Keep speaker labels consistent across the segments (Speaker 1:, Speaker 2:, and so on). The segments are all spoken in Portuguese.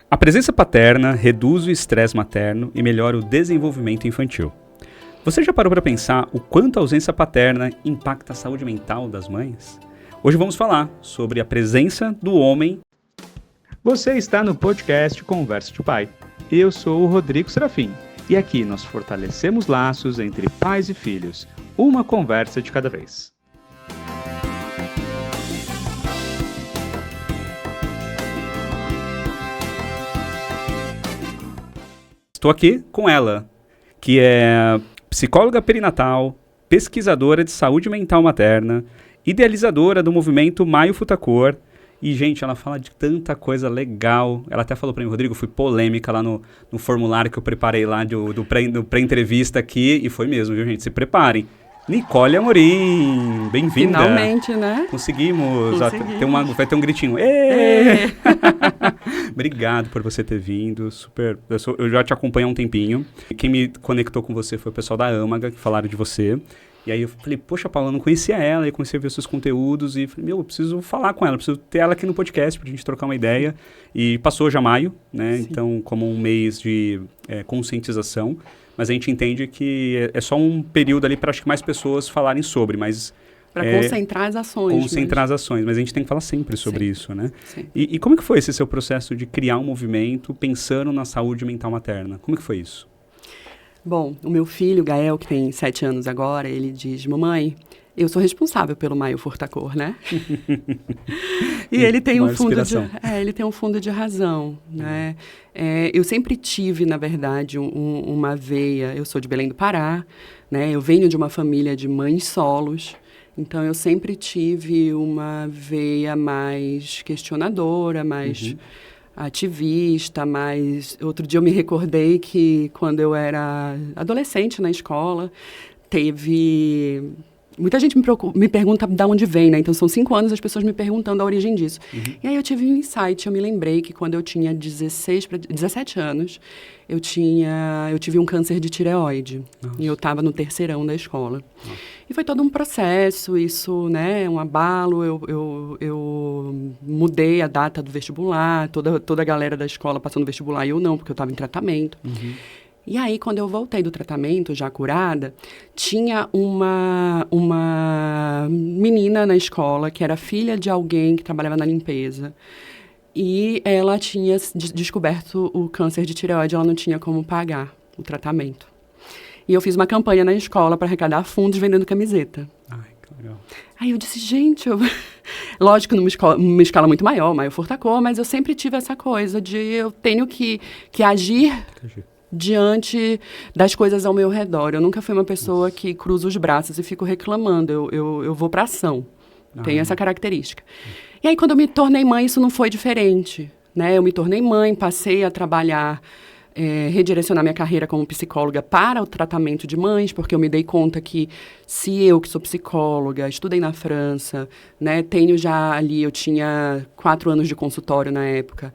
Speaker 1: A presença paterna reduz o estresse materno e melhora o desenvolvimento infantil. Você já parou para pensar o quanto a ausência paterna impacta a saúde mental das mães? Hoje vamos falar sobre a presença do homem.
Speaker 2: Você está no podcast Conversa de Pai. Eu sou o Rodrigo Serafim e aqui nós fortalecemos laços entre pais e filhos, uma conversa de cada vez.
Speaker 1: Estou aqui com ela, que é psicóloga perinatal, pesquisadora de saúde mental materna, idealizadora do movimento Maio Futacor. E, gente, ela fala de tanta coisa legal. Ela até falou para mim, Rodrigo, fui polêmica lá no formulário que eu preparei lá do pré-entrevista aqui. E foi mesmo, viu, gente? Se preparem. Nicole Amorim, bem-vinda.
Speaker 3: Finalmente, né?
Speaker 1: Conseguimos. Vai ter um gritinho. Obrigado por você ter vindo. Super. Eu já te acompanho há um tempinho. Quem me conectou com você foi o pessoal da Âmaga, que falaram de você. E aí eu falei, poxa, Paula, eu não conhecia ela, e comecei a ver seus conteúdos, e falei, eu preciso falar com ela, preciso ter ela aqui no podcast pra gente trocar uma ideia. E passou já maio, né? Sim. Então, como um mês de conscientização, mas a gente entende que é só um período ali para acho que mais pessoas falarem sobre, mas...
Speaker 3: Para concentrar as ações.
Speaker 1: Concentrar as ações, mas a gente tem que falar sempre sobre isso, né?
Speaker 3: Sim.
Speaker 1: E como é que foi esse seu processo de criar um movimento pensando na saúde mental materna? Como é que foi isso?
Speaker 3: Bom, o meu filho, Gael, que tem 7 anos agora, ele diz, mamãe, eu sou responsável pelo Maio Futacor, né? E ele tem ele tem um fundo de razão, né? Eu sempre tive, na verdade, uma veia, eu sou de Belém do Pará, né? Eu venho de uma família de mães solos, então eu sempre tive uma veia mais questionadora, mais... ativista, mas outro dia eu me recordei que quando eu era adolescente na escola, teve... Muita gente me pergunta de onde vem, né? Então, são 5 anos as pessoas me perguntando a origem disso. E aí eu tive um insight, eu me lembrei que quando eu tinha 17 anos, eu tive um câncer de tireoide. Nossa. E eu estava no terceirão da escola. Nossa. E foi todo um processo, isso, né, um abalo, eu mudei a data do vestibular, toda a galera da escola passou no vestibular e eu não, porque eu estava em tratamento. E aí, quando eu voltei do tratamento, já curada, tinha uma menina na escola que era filha de alguém que trabalhava na limpeza. E ela tinha descoberto o câncer de tireoide, ela não tinha como pagar o tratamento. E eu fiz uma campanha na escola para arrecadar fundos vendendo camiseta.
Speaker 1: Ai, que legal. Aí
Speaker 3: eu disse, gente, lógico, numa escala muito maior, Maio Futacor, mas eu sempre tive essa coisa de eu tenho que agir diante das coisas ao meu redor. Eu nunca fui uma pessoa que cruza os braços e fico reclamando. Eu vou para ação. Tem essa característica. E aí, quando eu me tornei mãe, isso não foi diferente, né? Eu me tornei mãe, passei a trabalhar, redirecionar minha carreira como psicóloga para o tratamento de mães, porque eu me dei conta que se eu, que sou psicóloga, estudei na França, né? Eu tinha 4 anos de consultório na época,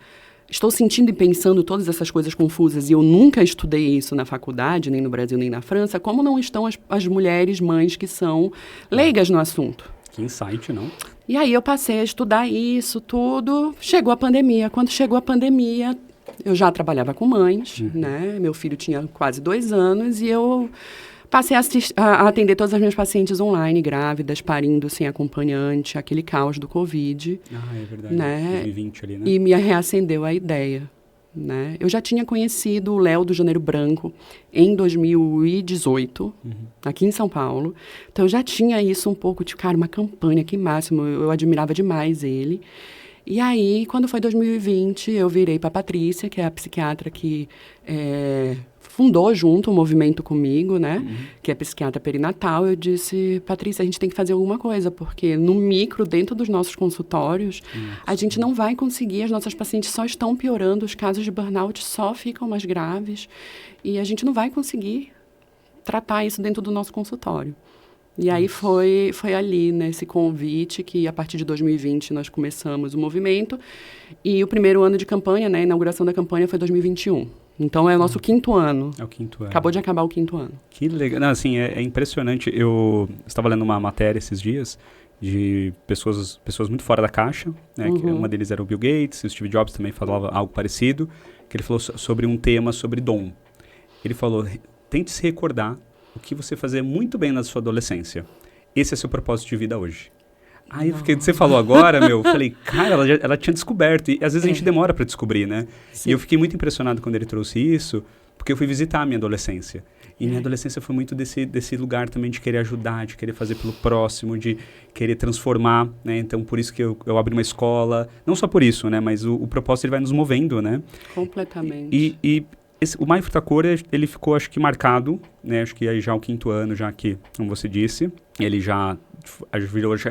Speaker 3: estou sentindo e pensando todas essas coisas confusas e eu nunca estudei isso na faculdade, nem no Brasil, nem na França, como não estão as mulheres mães que são leigas no assunto?
Speaker 1: Que insight, não?
Speaker 3: E aí eu passei a estudar isso tudo, chegou a pandemia. Quando chegou a pandemia, eu já trabalhava com mães, né? Meu filho tinha quase 2 anos e eu passei a atender todas as minhas pacientes online, grávidas, parindo sem acompanhante, aquele caos do Covid.
Speaker 1: É verdade,
Speaker 3: né?
Speaker 1: 2020 ali, né?
Speaker 3: E me reacendeu a ideia, né? Eu já tinha conhecido o Léo do Janeiro Branco em 2018, aqui em São Paulo. Então, eu já tinha isso um pouco de, cara, uma campanha, que máximo. Eu admirava demais ele. E aí, quando foi 2020, eu virei para a Patrícia, que é a psiquiatra que fundou junto o movimento comigo, né? Que é psiquiatra perinatal. Eu disse, Patrícia, a gente tem que fazer alguma coisa, porque no micro, dentro dos nossos consultórios, a gente não vai conseguir, as nossas pacientes só estão piorando, os casos de burnout só ficam mais graves, e a gente não vai conseguir tratar isso dentro do nosso consultório. E aí foi ali, nesse convite, que a partir de 2020 nós começamos o movimento, e o primeiro ano de campanha, né, a inauguração da campanha foi 2021. Então, é o nosso 5º ano.
Speaker 1: É o 5º ano.
Speaker 3: Acabou de acabar o 5º ano.
Speaker 1: Que legal. Não, assim, é impressionante. Eu estava lendo uma matéria esses dias de pessoas muito fora da caixa, né? Que uma deles era o Bill Gates, o Steve Jobs também falava algo parecido, que ele falou sobre um tema sobre dom. Ele falou, tente se recordar o que você fazia muito bem na sua adolescência. Esse é seu propósito de vida hoje. Aí eu fiquei, você falou agora, eu falei, cara, ela tinha descoberto, e às vezes a gente demora para descobrir, né? Sim. E eu fiquei muito impressionado quando ele trouxe isso, porque eu fui visitar a minha adolescência. E minha adolescência foi muito desse lugar também de querer ajudar, de querer fazer pelo próximo, de querer transformar, né? Então, por isso que eu abri uma escola. Não só por isso, né? Mas o propósito, ele vai nos movendo, né?
Speaker 3: Completamente.
Speaker 1: O Maio Fruta Cor, ele ficou, acho que, marcado, né? Acho que aí já é o 5º ano, já que, como você disse, ele já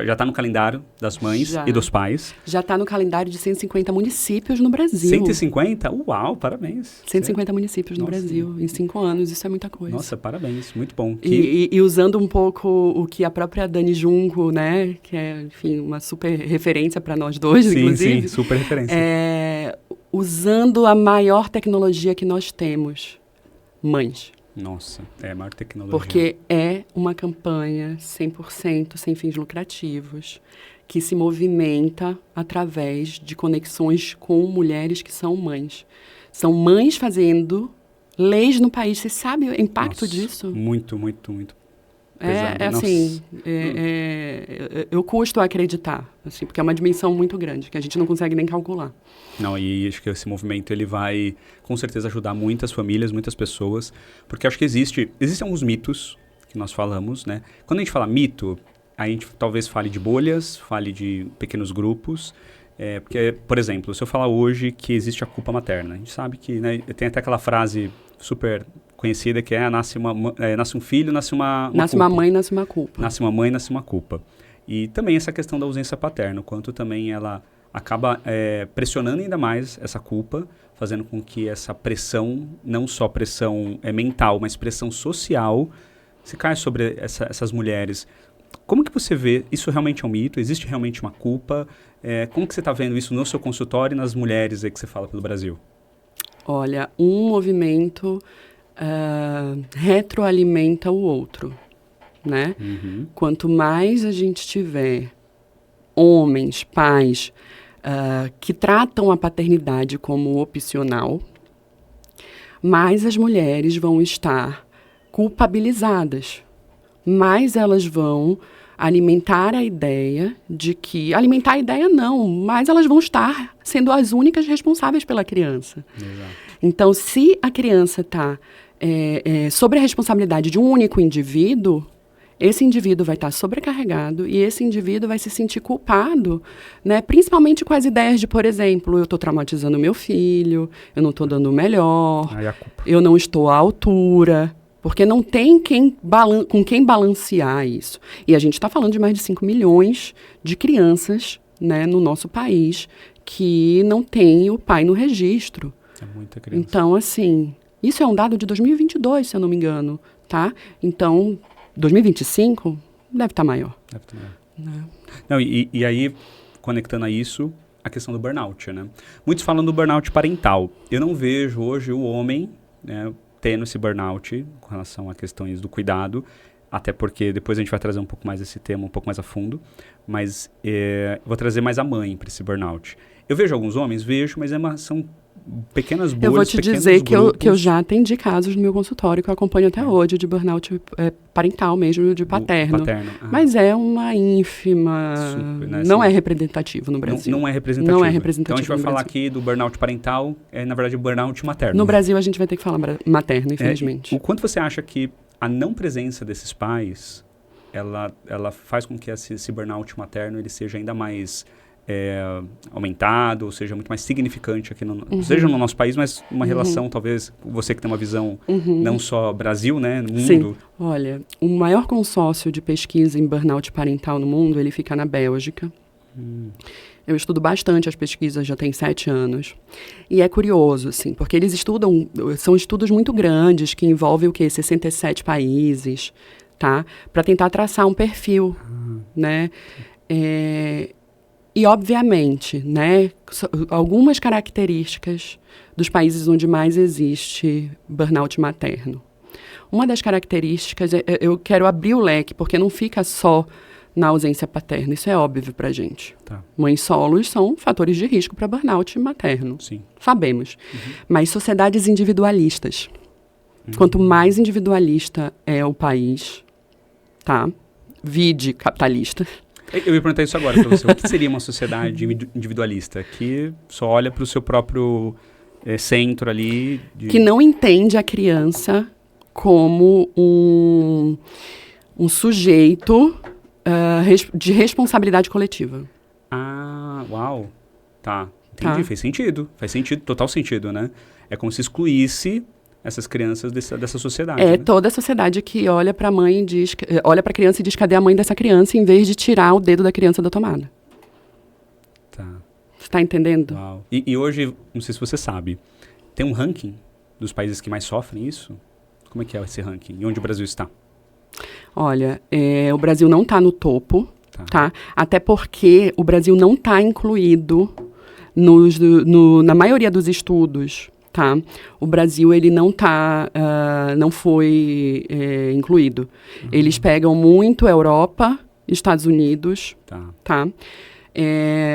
Speaker 1: está no calendário das mães e dos pais.
Speaker 3: Já está no calendário de 150 municípios no Brasil.
Speaker 1: 150? Uau, parabéns.
Speaker 3: 150 municípios no Brasil, em 5 anos, isso é muita coisa.
Speaker 1: Nossa, parabéns, muito bom.
Speaker 3: E usando um pouco o que a própria Dani Junco, né, que é, enfim, uma super referência para nós dois, inclusive.
Speaker 1: Sim, super referência.
Speaker 3: Usando a maior tecnologia que nós temos, mães.
Speaker 1: Nossa, é a maior tecnologia.
Speaker 3: Porque é uma campanha 100% sem fins lucrativos, que se movimenta através de conexões com mulheres que são mães. São mães fazendo leis no país. Você sabe o impacto disso?
Speaker 1: Muito, muito, muito.
Speaker 3: Eu custo a acreditar, assim, porque é uma dimensão muito grande, que a gente não consegue nem calcular.
Speaker 1: Não, e acho que esse movimento, ele vai, com certeza, ajudar muitas famílias, muitas pessoas, porque acho que existem alguns mitos que nós falamos, né? Quando a gente fala mito, a gente talvez fale de bolhas, fale de pequenos grupos, porque, por exemplo, se eu falar hoje que existe a culpa materna, a gente sabe que, né, tem até aquela frase super conhecida que nasce um filho, nasce uma
Speaker 3: nasce
Speaker 1: culpa.
Speaker 3: Uma mãe, nasce uma culpa.
Speaker 1: Nasce uma mãe, nasce uma culpa. E também essa questão da ausência paterna, o quanto também ela acaba pressionando ainda mais essa culpa, fazendo com que essa pressão, não só pressão mental, mas pressão social, se caia sobre essas mulheres. Como que você vê? Isso realmente é um mito? Existe realmente uma culpa? Como que você está vendo isso no seu consultório e nas mulheres aí que você fala pelo Brasil?
Speaker 3: Olha, um movimento retroalimenta o outro, né?
Speaker 1: Uhum.
Speaker 3: Quanto mais a gente tiver homens, pais, que tratam a paternidade como opcional, mais as mulheres vão estar culpabilizadas, mais elas vão alimentar a ideia de que... Alimentar a ideia não, mas elas vão estar sendo as únicas responsáveis pela criança.
Speaker 1: Exato.
Speaker 3: Então, se a criança está sobre a responsabilidade de um único indivíduo, esse indivíduo vai estar sobrecarregado e esse indivíduo vai se sentir culpado, né? Principalmente com as ideias de, por exemplo, eu estou traumatizando meu filho, eu não estou dando o melhor, eu não estou à altura, porque não tem com quem balancear isso. E a gente está falando de mais de 5 milhões de crianças, né, no nosso país que não tem o pai no registro.
Speaker 1: É muita criança.
Speaker 3: Então, assim, isso é um dado de 2022, se eu não me engano, tá? Então, 2025 deve estar maior.
Speaker 1: Deve estar maior. Não, e aí, conectando a isso, a questão do burnout, né? Muitos falam do burnout parental. Eu não vejo hoje o homem, né, tendo esse burnout com relação a questões do cuidado, até porque depois a gente vai trazer um pouco mais esse tema, um pouco mais a fundo, mas vou trazer mais a mãe para esse burnout. Eu vejo alguns homens, mas são pequenas bolhas,
Speaker 3: eu vou te dizer que eu já atendi casos no meu consultório que eu acompanho até hoje de burnout parental mesmo, de paterno. Mas é uma ínfima... Super, né? Não é representativo no Brasil.
Speaker 1: Não é representativo.
Speaker 3: Não é representativo.
Speaker 1: Então a gente vai falar aqui do burnout parental, na verdade, o burnout materno.
Speaker 3: No Brasil a gente vai ter que falar materno, infelizmente.
Speaker 1: O quanto você acha que a não presença desses pais, ela faz com que esse burnout materno ele seja ainda mais... aumentado, ou seja, muito mais significante aqui, seja no nosso país, mas uma relação, talvez, você que tem uma visão não só Brasil, né, no mundo.
Speaker 3: Sim. Olha, o maior consórcio de pesquisa em burnout parental no mundo, ele fica na Bélgica. Eu estudo bastante as pesquisas, já tem 7 anos. E é curioso, assim, porque eles são estudos muito grandes, que envolvem o quê? 67 países, tá? Para tentar traçar um perfil, né? E, obviamente, né, algumas características dos países onde mais existe burnout materno. Uma das características, eu quero abrir o leque, porque não fica só na ausência paterna. Isso é óbvio pra gente.
Speaker 1: Tá.
Speaker 3: Mães solos são fatores de risco para burnout materno.
Speaker 1: Sim.
Speaker 3: Sabemos. Mas sociedades individualistas. Quanto mais individualista é o país, tá? Vide capitalista.
Speaker 1: Eu ia perguntar isso agora para você. O que seria uma sociedade individualista? Que só olha para o seu próprio centro ali?
Speaker 3: Que não entende a criança como um sujeito de responsabilidade coletiva.
Speaker 1: Ah, uau. Tá. Entendi. Tá. Faz sentido, total sentido, né? É como se excluísse essas crianças dessa sociedade.
Speaker 3: É,
Speaker 1: né?
Speaker 3: Toda a sociedade que olha para a mãe e diz, olha para a criança e diz, cadê a mãe dessa criança, em vez de tirar o dedo da criança da tomada.
Speaker 1: Tá.
Speaker 3: Você está entendendo?
Speaker 1: Uau. E hoje, não sei se você sabe, tem um ranking dos países que mais sofrem isso? Como é que é esse ranking? E onde o Brasil está?
Speaker 3: Olha, o Brasil não está no topo, tá? Até porque o Brasil não está incluído na maioria dos estudos. Tá? O Brasil ele não foi incluído. Eles pegam muito Europa, Estados Unidos, tá?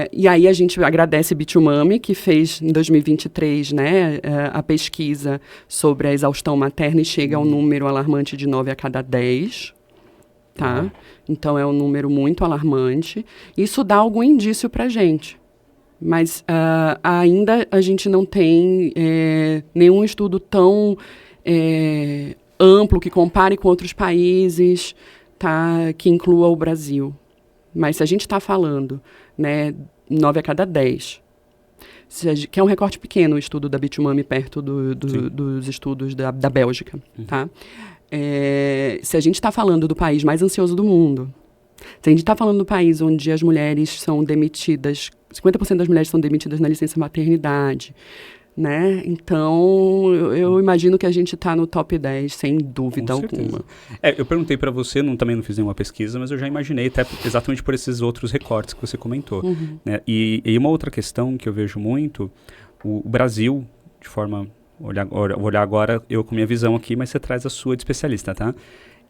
Speaker 3: E aí a gente agradece Bitumami, que fez em 2023, né, a pesquisa sobre a exaustão materna e chega a um número alarmante de 9 a cada 10. Tá? Então é um número muito alarmante. Isso dá algum indício para a gente. Mas ainda a gente não tem nenhum estudo tão amplo que compare com outros países, tá, que inclua o Brasil. Mas se a gente está falando, né, 9 a cada 10, que é um recorte pequeno o estudo da Bitumami perto dos estudos da Bélgica. Tá? Se a gente está falando do país mais ansioso do mundo, se a gente está falando do país onde as mulheres são demitidas, 50% das mulheres são demitidas na licença maternidade, né? Então, eu imagino que a gente está no top 10, sem dúvida alguma.
Speaker 1: Eu perguntei para você, também não fiz nenhuma pesquisa, mas eu já imaginei, até exatamente por esses outros recortes que você comentou. Né? E uma outra questão que eu vejo muito, o Brasil, de forma... Vou olhar agora, eu com minha visão aqui, mas você traz a sua de especialista, tá?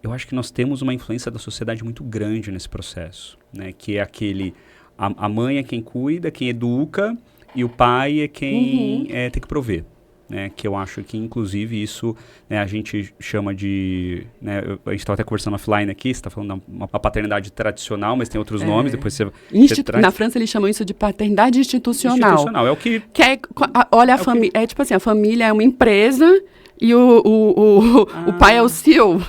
Speaker 1: Eu acho que nós temos uma influência da sociedade muito grande nesse processo, né? Que é aquele... A mãe é quem cuida, quem educa, e o pai é quem tem que prover. Né? Que eu acho que, inclusive, isso, né, a gente chama de... Né, a gente estava até conversando offline aqui, você está falando uma paternidade tradicional, mas tem outros nomes, depois você traz...
Speaker 3: Na França, eles chamam isso de paternidade institucional.
Speaker 1: Institucional, é o que...
Speaker 3: Olha, é tipo assim, a família é uma empresa... E o pai é o CEO.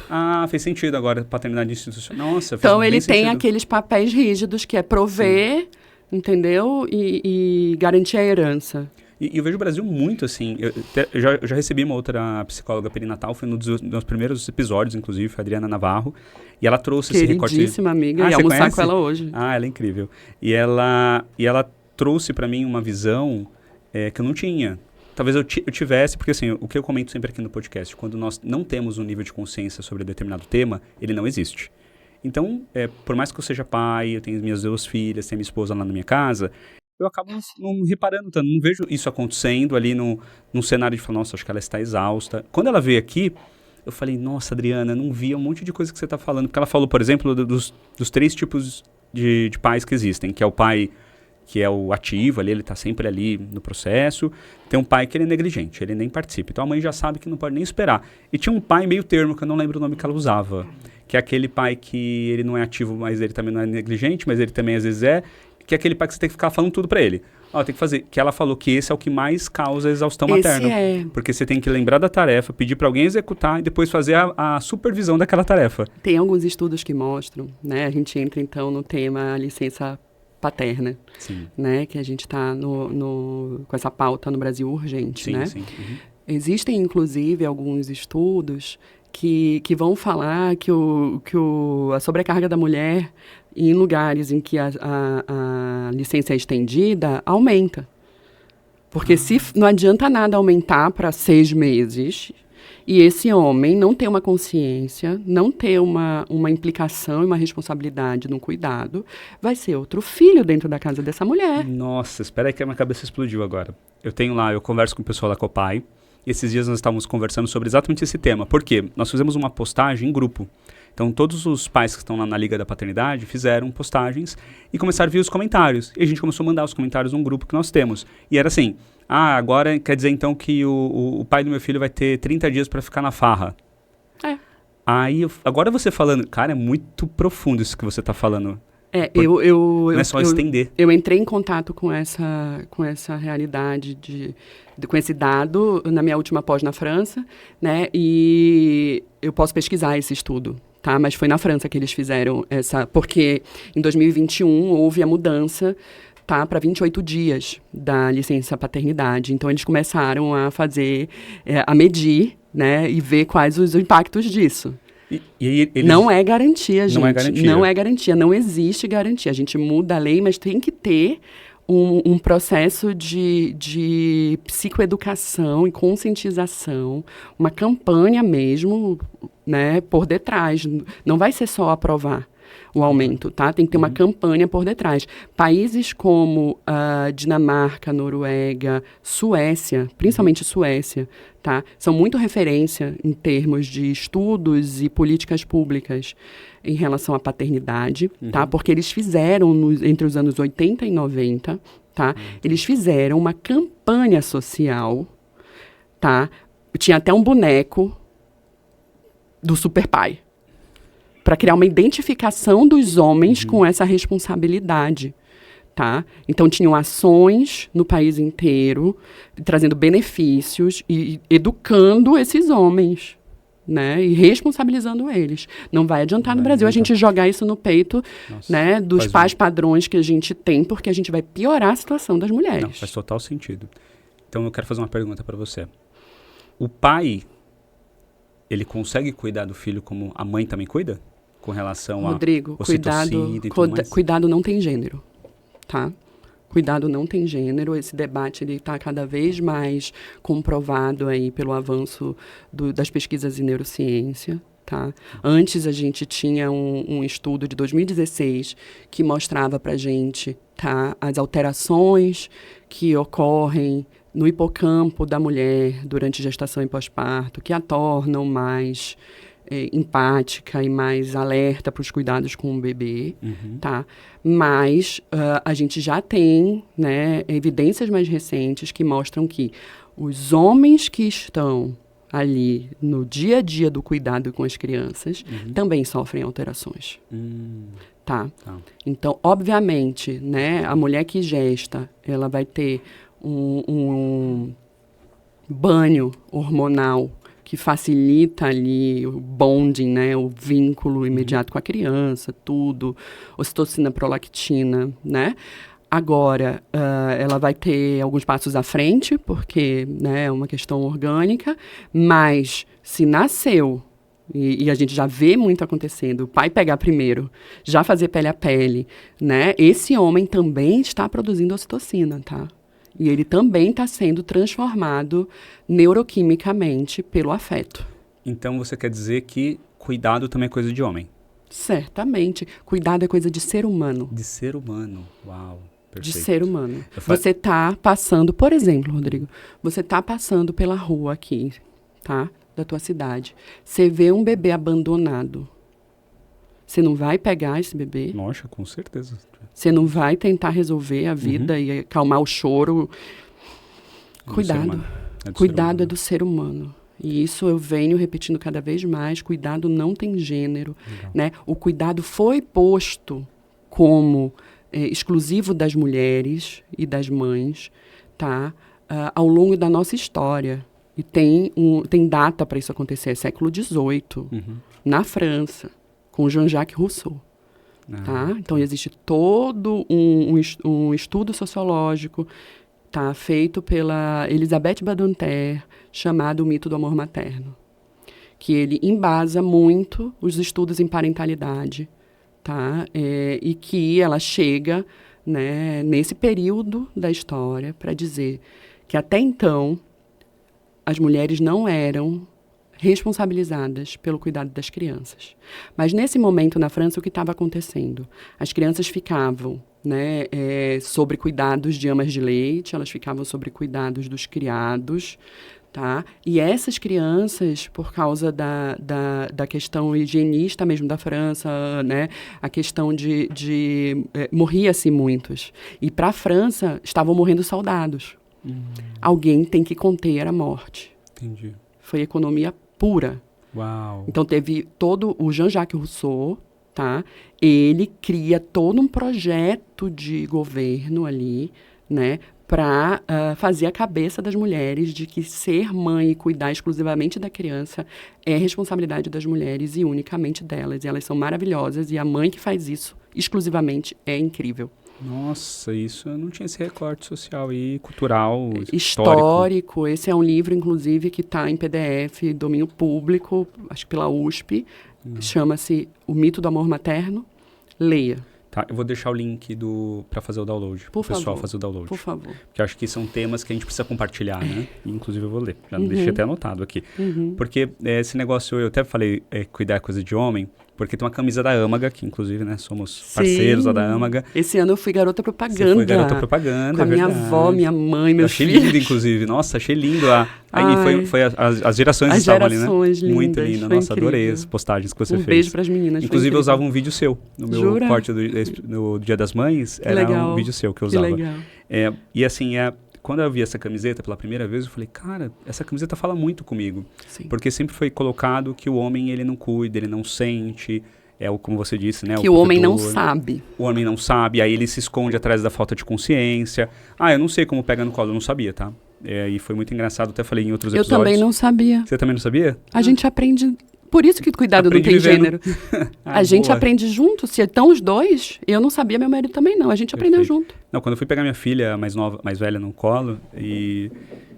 Speaker 1: Fez sentido agora, paternidade institucional. Nossa,
Speaker 3: então, ele tem aqueles papéis rígidos, que é prover, entendeu? E garantir a herança.
Speaker 1: E eu vejo o Brasil muito assim. Eu já recebi uma outra psicóloga perinatal, foi nos primeiros episódios, inclusive, foi a Adriana Navarro. E ela trouxe esse recorte.
Speaker 3: Queridíssima amiga, e almoçar com ela hoje.
Speaker 1: Ela é incrível. E ela trouxe para mim uma visão que eu não tinha. Talvez eu tivesse, porque assim, o que eu comento sempre aqui no podcast, quando nós não temos um nível de consciência sobre determinado tema, ele não existe. Então, por mais que eu seja pai, eu tenho minhas 2 filhas, tenho minha esposa lá na minha casa, eu acabo não reparando tanto, não vejo isso acontecendo ali num cenário de falar, nossa, acho que ela está exausta. Quando ela veio aqui, eu falei, nossa, Adriana, não via um monte de coisa que você está falando. Porque ela falou, por exemplo, dos 3 tipos de pais que existem, que é o pai... que é o ativo ali, ele está sempre ali no processo. Tem um pai que ele é negligente, ele nem participa. Então a mãe já sabe que não pode nem esperar. E tinha um pai meio termo, que eu não lembro o nome que ela usava, que é aquele pai que ele não é ativo, mas ele também não é negligente, mas ele também às vezes é, que é aquele pai que você tem que ficar falando tudo para ele. Tem que fazer. Que ela falou que esse é o que mais causa exaustão materna. Porque você tem que lembrar da tarefa, pedir para alguém executar e depois fazer a supervisão daquela tarefa.
Speaker 3: Tem alguns estudos que mostram, né? A gente entra então no tema licença paterna, né? Que a gente está com essa pauta no Brasil urgente, né? Sim. Existem, inclusive, alguns estudos que vão falar que a sobrecarga da mulher em lugares em que a licença é estendida aumenta. Porque se não adianta nada aumentar para 6 meses... E esse homem não ter uma consciência, não ter uma implicação e uma responsabilidade no cuidado, vai ser outro filho dentro da casa dessa mulher.
Speaker 1: Nossa, espera aí que a minha cabeça explodiu agora. Eu converso com o pessoal da Copai, e esses dias nós estávamos conversando sobre exatamente esse tema. Por quê? Nós fizemos uma postagem em grupo, Então, todos os pais que estão lá na Liga da Paternidade fizeram postagens e começaram a ver os comentários. E a gente começou a mandar os comentários num grupo que nós temos. E era assim, agora quer dizer então que o pai do meu filho vai ter 30 dias para ficar na farra. Aí, agora você falando, cara, é muito profundo isso que você está falando. Não é só estender.
Speaker 3: Eu entrei em contato com essa realidade, com esse dado na minha última pós na França, né? E eu posso pesquisar esse estudo, tá? Mas foi na França que eles fizeram porque em 2021 houve a mudança, tá, para 28 dias da licença paternidade. Então eles começaram a fazer, a medir, né? E ver quais os impactos disso. Não é garantia, gente. Não é garantia. Não existe garantia. A gente muda a lei, mas tem que ter um processo de psicoeducação e conscientização, uma campanha mesmo, né, por detrás. Não vai ser só aprovar o aumento, tá? Tem que ter uma campanha por detrás. Países como Dinamarca, Noruega, Suécia, principalmente Suécia, tá? São muito referência em termos de estudos e políticas públicas em relação à paternidade, tá? Porque eles fizeram, entre os anos 80 e 90, tá? Eles fizeram uma campanha social, tá? Tinha até um boneco do super pai, para criar uma identificação dos homens com essa responsabilidade, tá? Então, tinham ações no país inteiro, trazendo benefícios e educando esses homens, né? E responsabilizando eles. Não vai adiantar no Brasil a gente jogar isso no peito, né, dos pais padrões que a gente tem, porque a gente vai piorar a situação das mulheres.
Speaker 1: Não, faz total sentido. Então, eu quero fazer uma pergunta para você. O pai, ele consegue cuidar do filho como a mãe também cuida? Com relação
Speaker 3: Rodrigo, cuidado não tem gênero, tá? Cuidado não tem gênero. Esse debate está cada vez mais comprovado aí pelo avanço das pesquisas em neurociência, tá? Antes a gente tinha um estudo de 2016 que mostrava para a gente, tá, as alterações que ocorrem no hipocampo da mulher durante gestação e pós-parto, que a tornam mais empática e mais alerta para os cuidados com o bebê, tá? Mas a gente já tem, né, evidências mais recentes que mostram que os homens que estão ali no dia a dia do cuidado com as crianças também sofrem alterações, tá? Então, obviamente, né, a mulher que gesta, ela vai ter um banho hormonal que facilita ali o bonding, né, o vínculo imediato com a criança, tudo, ocitocina, prolactina, né? Agora, ela vai ter alguns passos à frente, porque, né, é uma questão orgânica, mas se nasceu, e a gente já vê muito acontecendo, o pai pegar primeiro, já fazer pele a pele, né, esse homem também está produzindo ocitocina, tá? E ele também está sendo transformado neuroquimicamente pelo afeto.
Speaker 1: Então, você quer dizer que cuidado também é coisa de homem?
Speaker 3: Certamente. Cuidado é coisa de ser humano.
Speaker 1: De ser humano. Uau, perfeito.
Speaker 3: De ser humano. Você está passando, por exemplo, Rodrigo, você está passando pela rua aqui, tá? Da tua cidade. Você vê um bebê abandonado. Você não vai pegar esse bebê?
Speaker 1: Nossa, com certeza.
Speaker 3: Você não vai tentar resolver a vida e acalmar o choro. Cuidado. Cuidado é do ser humano. E isso eu venho repetindo cada vez mais. Cuidado não tem gênero. Né? O cuidado foi posto como exclusivo das mulheres e das mães, tá? Ao longo da nossa história. E tem data para isso acontecer. É século XVIII, na França, com Jean-Jacques Rousseau. Tá? Então, existe todo um estudo sociológico, tá, feito pela Elisabeth Badinter, chamado O Mito do Amor Materno, que ele embasa muito os estudos em parentalidade, tá? E que ela chega, né, nesse período da história para dizer que até então as mulheres não eram responsabilizadas pelo cuidado das crianças. Mas nesse momento na França, o que estava acontecendo? As crianças ficavam, né, sobre cuidados de amas de leite, elas ficavam sobre cuidados dos criados, Tá? E essas crianças, por causa da questão higienista mesmo da França, né? A questão morria-se muitos. E para a França, estavam morrendo soldados. Alguém tem que conter a morte.
Speaker 1: Entendi.
Speaker 3: Foi economia pura.
Speaker 1: Uau.
Speaker 3: Então, teve todo o Jean-Jacques Rousseau, tá? Ele cria todo um projeto de governo ali, né? Para fazer a cabeça das mulheres de que ser mãe e cuidar exclusivamente da criança é responsabilidade das mulheres e unicamente delas. E elas são maravilhosas e a mãe que faz isso exclusivamente é incrível.
Speaker 1: Nossa, isso eu não tinha esse recorte social e cultural,
Speaker 3: histórico. Esse é um livro, inclusive, que está em PDF, domínio público, acho que pela USP. Chama-se O Mito do Amor Materno. Leia.
Speaker 1: Tá, eu vou deixar o link para fazer o download.
Speaker 3: Por
Speaker 1: pessoal
Speaker 3: favor.
Speaker 1: fazer o download.
Speaker 3: Por favor.
Speaker 1: Porque eu acho que são temas que a gente precisa compartilhar, né? E, inclusive eu vou ler. Já deixei até anotado aqui. Porque esse negócio, eu até falei, cuidar é coisa de homem, porque tem uma camisa da Âmaga, que inclusive, né, somos parceiros lá da Âmaga.
Speaker 3: Esse ano eu fui garota propaganda.
Speaker 1: Você foi garota propaganda,
Speaker 3: com a minha avó, minha mãe, meus filhos.
Speaker 1: Achei lindo, inclusive. Nossa, achei lindo. Aí foi as gerações que estavam ali, né?
Speaker 3: Lindas,
Speaker 1: muito linda. Nossa,
Speaker 3: incrível.
Speaker 1: Adorei as postagens que você fez.
Speaker 3: Um beijo pras meninas.
Speaker 1: Inclusive, eu usava um vídeo seu. No meu
Speaker 3: Jura?
Speaker 1: corte no Dia das Mães, era
Speaker 3: legal.
Speaker 1: um vídeo seu que eu usava.
Speaker 3: Que legal.
Speaker 1: E assim, quando eu vi essa camiseta pela primeira vez, eu falei, cara, essa camiseta fala muito comigo.
Speaker 3: Sim.
Speaker 1: Porque sempre foi colocado que o homem, ele não cuida, ele não sente. Como você disse, né?
Speaker 3: Que o homem não sabe.
Speaker 1: O homem não sabe, aí ele se esconde atrás da falta de consciência. Eu não sei como pega no colo, eu não sabia, tá? E foi muito engraçado, até falei em outros episódios.
Speaker 3: Eu também não sabia.
Speaker 1: Você também não sabia?
Speaker 3: A gente aprende... Por isso que cuidado
Speaker 1: Aprende
Speaker 3: não tem
Speaker 1: vivendo.
Speaker 3: gênero. A gente
Speaker 1: boa.
Speaker 3: aprende junto. Se estão os dois, eu não sabia, meu marido também não. A gente aprendeu junto.
Speaker 1: Não, quando eu fui pegar minha filha mais velha no colo, e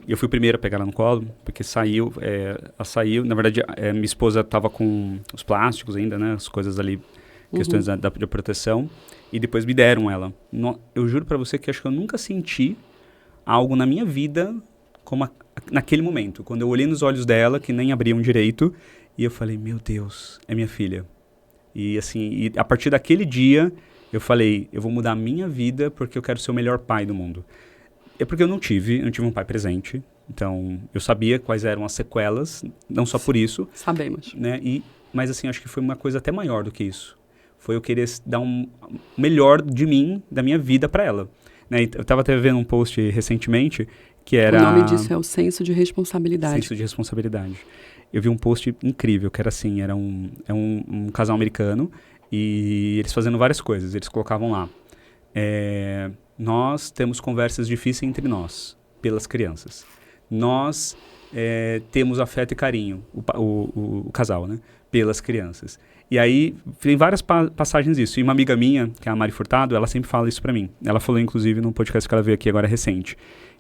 Speaker 1: eu fui o primeiro a pegar ela no colo, porque ela saiu, na verdade, minha esposa estava com os plásticos ainda, né, as coisas ali, questões da proteção, e depois me deram ela. Eu juro pra você que acho que eu nunca senti algo na minha vida como naquele momento, quando eu olhei nos olhos dela, que nem abriam direito, e eu falei, meu Deus, é minha filha. E assim, a partir daquele dia, eu falei, eu vou mudar a minha vida porque eu quero ser o melhor pai do mundo. É porque eu não tive um pai presente, então eu sabia quais eram as sequelas, não só por isso.
Speaker 3: Sabemos.
Speaker 1: Né? Mas assim, acho que foi uma coisa até maior do que isso. Foi eu querer dar um melhor de mim, da minha vida para ela. Né? Eu estava até vendo um post recentemente que era...
Speaker 3: O nome disso é o senso de responsabilidade.
Speaker 1: Senso de responsabilidade. Eu vi um post incrível, que era assim, era um casal americano, e eles fazendo várias coisas. Eles colocavam lá, nós temos conversas difíceis entre nós, pelas crianças. Nós temos afeto e carinho, o casal, né? Pelas crianças. E aí, tem várias passagens disso. E uma amiga minha, que é a Mari Furtado, ela sempre fala isso pra mim. Ela falou, inclusive, num podcast que ela veio aqui agora recente,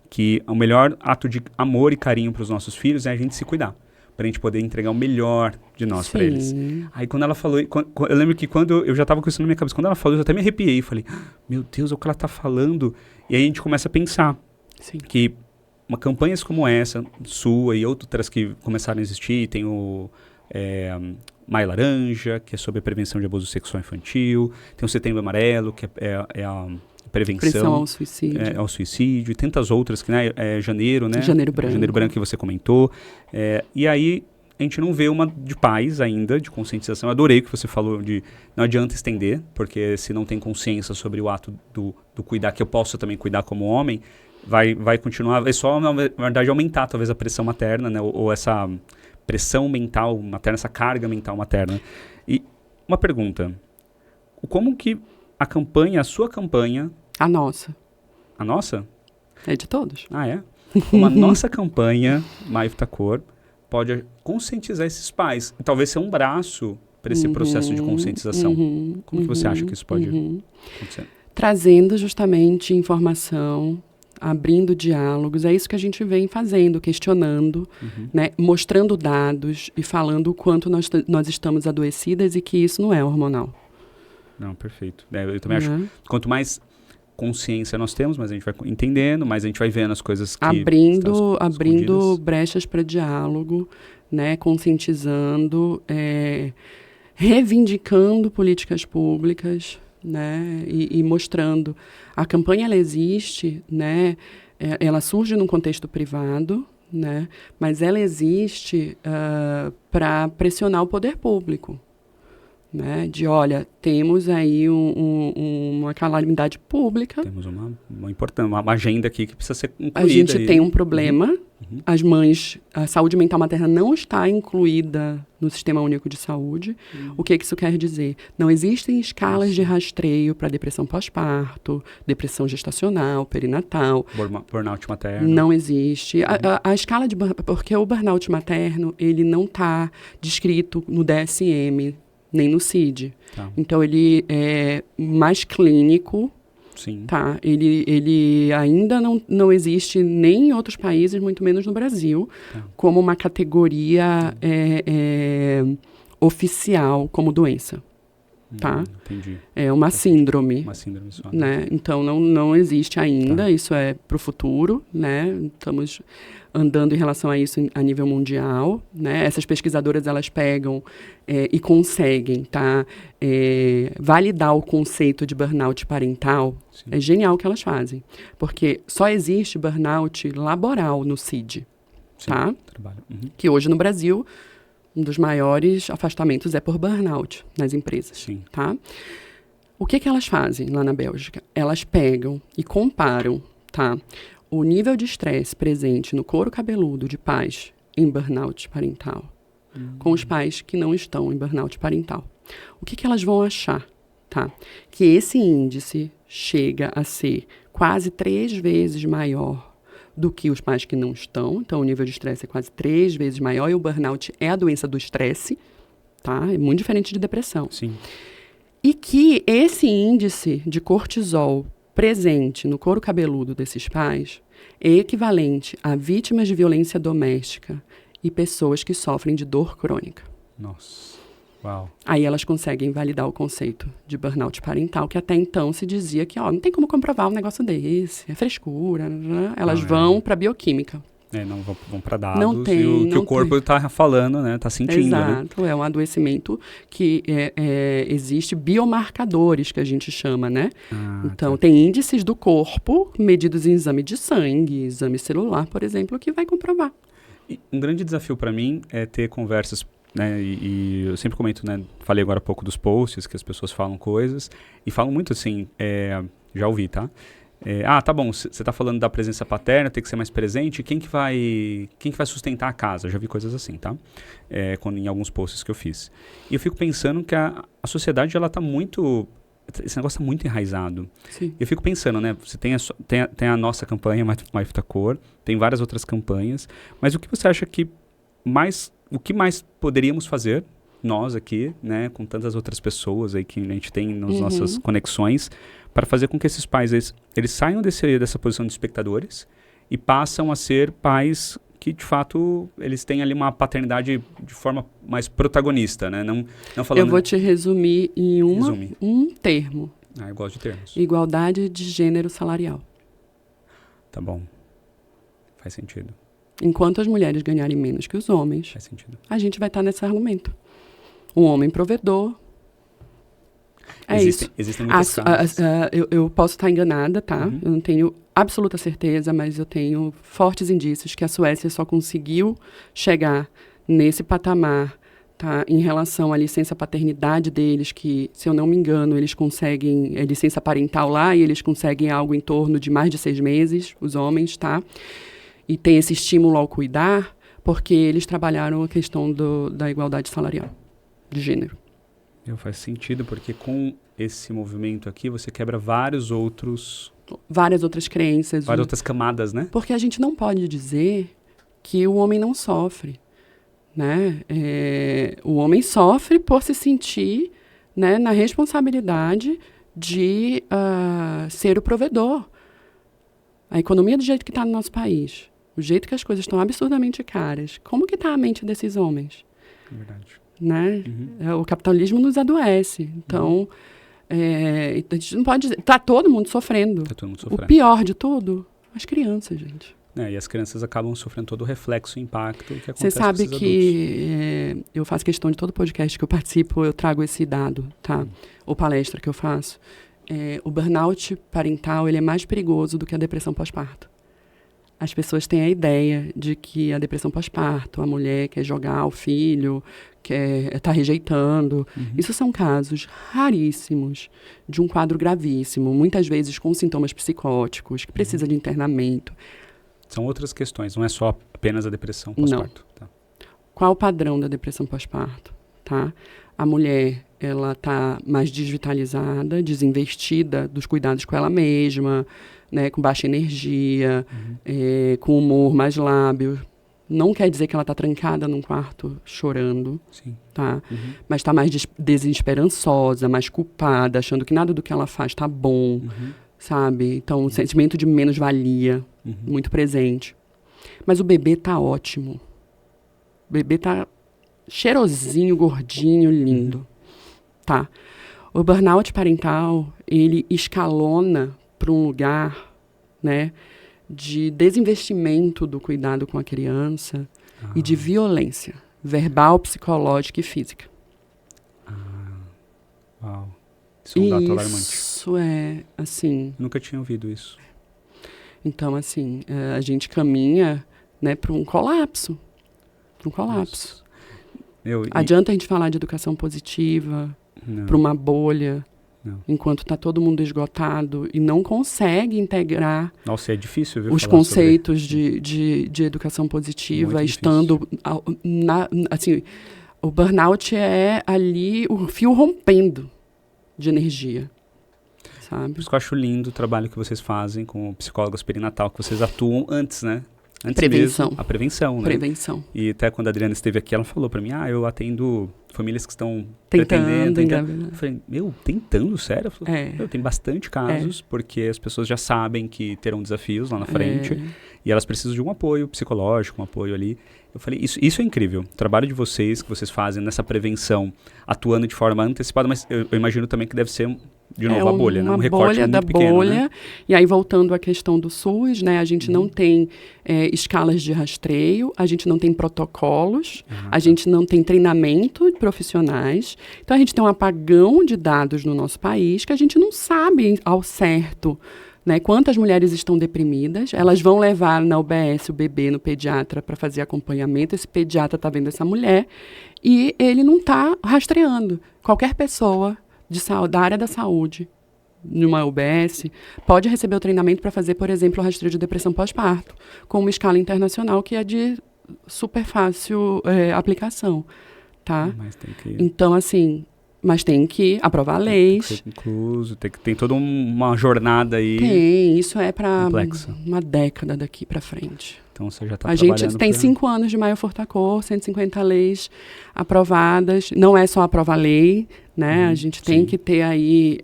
Speaker 1: que o melhor ato de amor e carinho pros nossos filhos é a gente se cuidar, pra gente poder entregar o melhor de nós pra eles. Aí quando ela falou, eu lembro que quando eu já tava com isso na minha cabeça, quando ela falou, eu até me arrepiei, falei, meu Deus, é o que ela tá falando. E aí a gente começa a pensar que campanhas como essa, sua e outras que começaram a existir, tem o Maio Laranja, que é sobre a prevenção de abuso sexual infantil, tem o Setembro Amarelo, que é a prevenção
Speaker 3: ao suicídio.
Speaker 1: Ao suicídio, e tantas outras, que Janeiro, né?
Speaker 3: Janeiro Branco.
Speaker 1: Janeiro Branco que você comentou. E aí a gente não vê uma de paz ainda, de conscientização. Eu adorei o que você falou de não adianta estender, porque se não tem consciência sobre o ato do cuidar, que eu posso também cuidar como homem, vai continuar, vai só, na verdade, aumentar talvez a pressão materna, né? Ou essa pressão mental materna, essa carga mental materna. E uma pergunta, como que a sua campanha...
Speaker 3: A nossa.
Speaker 1: A nossa?
Speaker 3: É de todos.
Speaker 1: É? Como a nossa campanha, Maio da Cor, pode conscientizar esses pais. E talvez ser um braço para esse processo de conscientização. Como que você acha que isso pode acontecer?
Speaker 3: Trazendo justamente informação, abrindo diálogos. É isso que a gente vem fazendo, questionando, né? Mostrando dados e falando o quanto nós estamos adoecidas e que isso não é hormonal.
Speaker 1: Não, perfeito. Eu também acho que quanto mais consciência nós temos, mais a gente vai entendendo, mais a gente vai vendo as coisas que
Speaker 3: abrindo brechas para diálogo, né, conscientizando, reivindicando políticas públicas, né, e mostrando. A campanha ela existe, né, ela surge num contexto privado, né? Mas ela existe para pressionar o poder público, né? De, olha, temos aí uma calamidade pública.
Speaker 1: Temos uma agenda aqui que precisa ser incluída.
Speaker 3: A gente tem um problema. As mães, a saúde mental materna não está incluída no Sistema Único de Saúde. O que isso quer dizer? Não existem escalas de rastreio para depressão pós-parto, depressão gestacional, perinatal.
Speaker 1: Burnout materno.
Speaker 3: Não existe. A escala de... Porque o burnout materno, ele não está descrito no DSM, nem no CID.
Speaker 1: Tá.
Speaker 3: Então, ele é mais clínico.
Speaker 1: Sim.
Speaker 3: Tá, ele ainda não existe nem em outros países, muito menos no Brasil, como uma categoria oficial como doença. Tá?
Speaker 1: Entendi.
Speaker 3: É uma síndrome.
Speaker 1: Uma síndrome só.
Speaker 3: Né? Então, não existe ainda, isso é para o futuro, né? Estamos andando em relação a isso a nível mundial, né? Essas pesquisadoras, elas pegam e conseguem, tá? Validar o conceito de burnout parental. Sim. É genial o que elas fazem, porque só existe burnout laboral no CID,
Speaker 1: sim,
Speaker 3: tá?
Speaker 1: Trabalho.
Speaker 3: Que hoje no Brasil, um dos maiores afastamentos é por burnout nas empresas,
Speaker 1: sim,
Speaker 3: tá? O que elas fazem lá na Bélgica? Elas pegam e comparam, tá? O nível de estresse presente no couro cabeludo de pais em burnout parental com os pais que não estão em burnout parental. O que elas vão achar? Tá? Que esse índice chega a ser quase 3 vezes maior do que os pais que não estão. Então, o nível de estresse é quase 3 vezes maior e o burnout é a doença do estresse. Tá? É muito diferente de depressão.
Speaker 1: Sim.
Speaker 3: E que esse índice de cortisol presente no couro cabeludo desses pais é equivalente a vítimas de violência doméstica e pessoas que sofrem de dor crônica.
Speaker 1: Nossa, uau.
Speaker 3: Aí elas conseguem validar o conceito de burnout parental, que até então se dizia que não tem como comprovar um negócio desse, é frescura. Né? Elas vão para bioquímica.
Speaker 1: Não vão para dados
Speaker 3: não tem,
Speaker 1: e o que o corpo está falando, né? Está sentindo.
Speaker 3: Exato,
Speaker 1: né?
Speaker 3: É um adoecimento que existe biomarcadores, que a gente chama, né? Então, tem índices do corpo medidos em exame de sangue, exame celular, por exemplo, que vai comprovar.
Speaker 1: E um grande desafio para mim é ter conversas, né? E eu sempre comento, né? Falei agora há pouco dos posts, que as pessoas falam coisas, e falam muito assim, já ouvi, tá? Tá bom, você está falando da presença paterna, tem que ser mais presente, quem que vai sustentar a casa? Eu já vi coisas assim, tá? Em alguns posts que eu fiz. E eu fico pensando que a sociedade, ela tá muito... Esse negócio tá muito enraizado.
Speaker 3: Sim.
Speaker 1: Eu fico pensando, né? Você tem a nossa campanha, My Futa Cor, tem várias outras campanhas, mas o que você acha que o que mais poderíamos fazer, nós aqui, né? Com tantas outras pessoas aí que a gente tem nas nossas conexões, para fazer com que esses pais, eles saiam dessa posição de espectadores e passam a ser pais que, de fato, eles têm ali uma paternidade de forma mais protagonista, né? Não falando...
Speaker 3: Eu vou te resumir em um termo.
Speaker 1: Eu gosto de termos.
Speaker 3: Igualdade de gênero salarial.
Speaker 1: Tá bom. Faz sentido.
Speaker 3: Enquanto as mulheres ganharem menos que os homens,
Speaker 1: faz sentido.
Speaker 3: A gente vai estar nesse argumento. Um homem provedor...
Speaker 1: Existem muitas casos.
Speaker 3: Eu posso estar enganada, tá? Eu não tenho absoluta certeza, mas eu tenho fortes indícios que a Suécia só conseguiu chegar nesse patamar, tá? Em relação à licença paternidade deles, que, se eu não me engano, eles conseguem licença parental lá e eles conseguem algo em torno de mais de 6 meses, os homens, tá? E tem esse estímulo ao cuidar, porque eles trabalharam a questão da igualdade salarial, de gênero.
Speaker 1: Faz sentido, porque com esse movimento aqui, você quebra várias outras
Speaker 3: crenças.
Speaker 1: Várias outras camadas, né?
Speaker 3: Porque a gente não pode dizer que o homem não sofre, né? O homem sofre por se sentir, né, na responsabilidade de ser o provedor. A economia do jeito que está no nosso país, o jeito que as coisas estão absurdamente caras, como que está a mente desses homens?
Speaker 1: Verdade.
Speaker 3: Né? O capitalismo nos adoece. Então, a gente não pode dizer... Está todo mundo sofrendo.
Speaker 1: Tá todo mundo sofrendo.
Speaker 3: O pior de tudo, as crianças, gente.
Speaker 1: E as crianças acabam sofrendo todo o reflexo e impacto que acontece.
Speaker 3: Você sabe
Speaker 1: com esses
Speaker 3: que eu faço questão de todo podcast que eu participo, eu trago esse dado, tá? Ou palestra que eu faço. O burnout parental, ele é mais perigoso do que a depressão pós-parto. as pessoas têm a ideia de que a depressão pós-parto, a mulher quer jogar o filho, está rejeitando. Isso são casos raríssimos de um quadro gravíssimo, muitas vezes com sintomas psicóticos, que precisa de internamento.
Speaker 1: São outras questões, não é só apenas a depressão pós-parto.
Speaker 3: Tá. Qual o padrão da depressão pós-parto? Tá? A mulher, ela está mais desvitalizada, desinvestida dos cuidados com ela mesma, né, com baixa energia, com humor mais lábil. Não quer dizer que ela está trancada num quarto chorando,
Speaker 1: Sim.
Speaker 3: Tá? Mas está mais desesperançosa, mais culpada, achando que nada do que ela faz está bom, sabe? Então, um sentimento de menos-valia, muito presente. Mas o bebê está ótimo. O bebê está cheirosinho, gordinho, lindo. Tá? O burnout parental, ele escalona para um lugar, né, de desinvestimento do cuidado com a criança e de violência verbal, psicológica e física.
Speaker 1: Uau. Isso é um dado alarmante.
Speaker 3: Isso é, assim...
Speaker 1: Nunca tinha ouvido isso.
Speaker 3: Então, assim, a gente caminha, né, para um colapso. Para um colapso. Adianta a gente falar de educação positiva, para uma bolha... Não. Enquanto está todo mundo esgotado e não consegue integrar
Speaker 1: Nossa, é difícil, viu,
Speaker 3: os conceitos de educação positiva, muito estando assim, o burnout é ali o fio rompendo de energia, sabe?
Speaker 1: Por isso que eu acho lindo o trabalho que vocês fazem com psicólogos perinatal, que vocês atuam antes, né? Antes
Speaker 3: prevenção.
Speaker 1: Mesmo, a prevenção, né?
Speaker 3: Prevenção.
Speaker 1: E até quando a Adriana esteve aqui, ela falou pra mim, eu atendo famílias que estão
Speaker 3: tentando.
Speaker 1: Eu falei, tentando, sério? Tem bastante casos, porque as pessoas já sabem que terão desafios lá na frente, e elas precisam de um apoio psicológico, um apoio ali. Eu falei, isso é incrível, o trabalho de vocês, que vocês fazem nessa prevenção, atuando de forma antecipada, mas eu imagino também que deve ser, de novo, a bolha, né? Um recorte muito pequeno, bolha, né?
Speaker 3: E aí, voltando à questão do SUS, né? A gente não tem escalas de rastreio, a gente não tem protocolos, a gente não tem treinamento de profissionais. Então, a gente tem um apagão de dados no nosso país que a gente não sabe ao certo, né, quantas mulheres estão deprimidas. Elas vão levar na UBS o bebê no pediatra para fazer acompanhamento. Esse pediatra está vendo essa mulher e ele não está rastreando. Qualquer pessoa da área da saúde, numa UBS, pode receber o treinamento para fazer, por exemplo, o rastreio de depressão pós-parto, com uma escala internacional que é de super fácil aplicação. Tá? Então, assim... Mas tem que aprovar leis.
Speaker 1: Tem que ser incluso, tem toda uma jornada aí.
Speaker 3: Tem, isso é para uma década daqui para frente.
Speaker 1: Então você já está
Speaker 3: trabalhando. A gente tem 5 anos de Maio Furtacor, 150 leis aprovadas. Não é só aprovar lei, né? A gente tem que ter aí,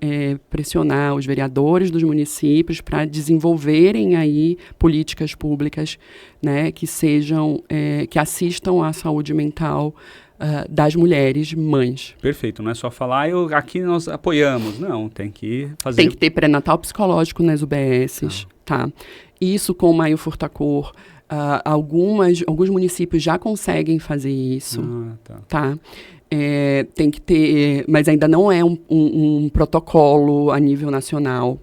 Speaker 3: pressionar os vereadores dos municípios para desenvolverem aí políticas públicas, né? Que sejam, que assistam à saúde mental das mulheres mães.
Speaker 1: Perfeito, não é só falar, aqui nós apoiamos. Não, tem que fazer...
Speaker 3: Tem que ter pré-natal psicológico nas UBSs, tá? Isso com o Maio Furtacor, alguns municípios já conseguem fazer isso, tá? Tem que ter, mas ainda não é um protocolo a nível nacional,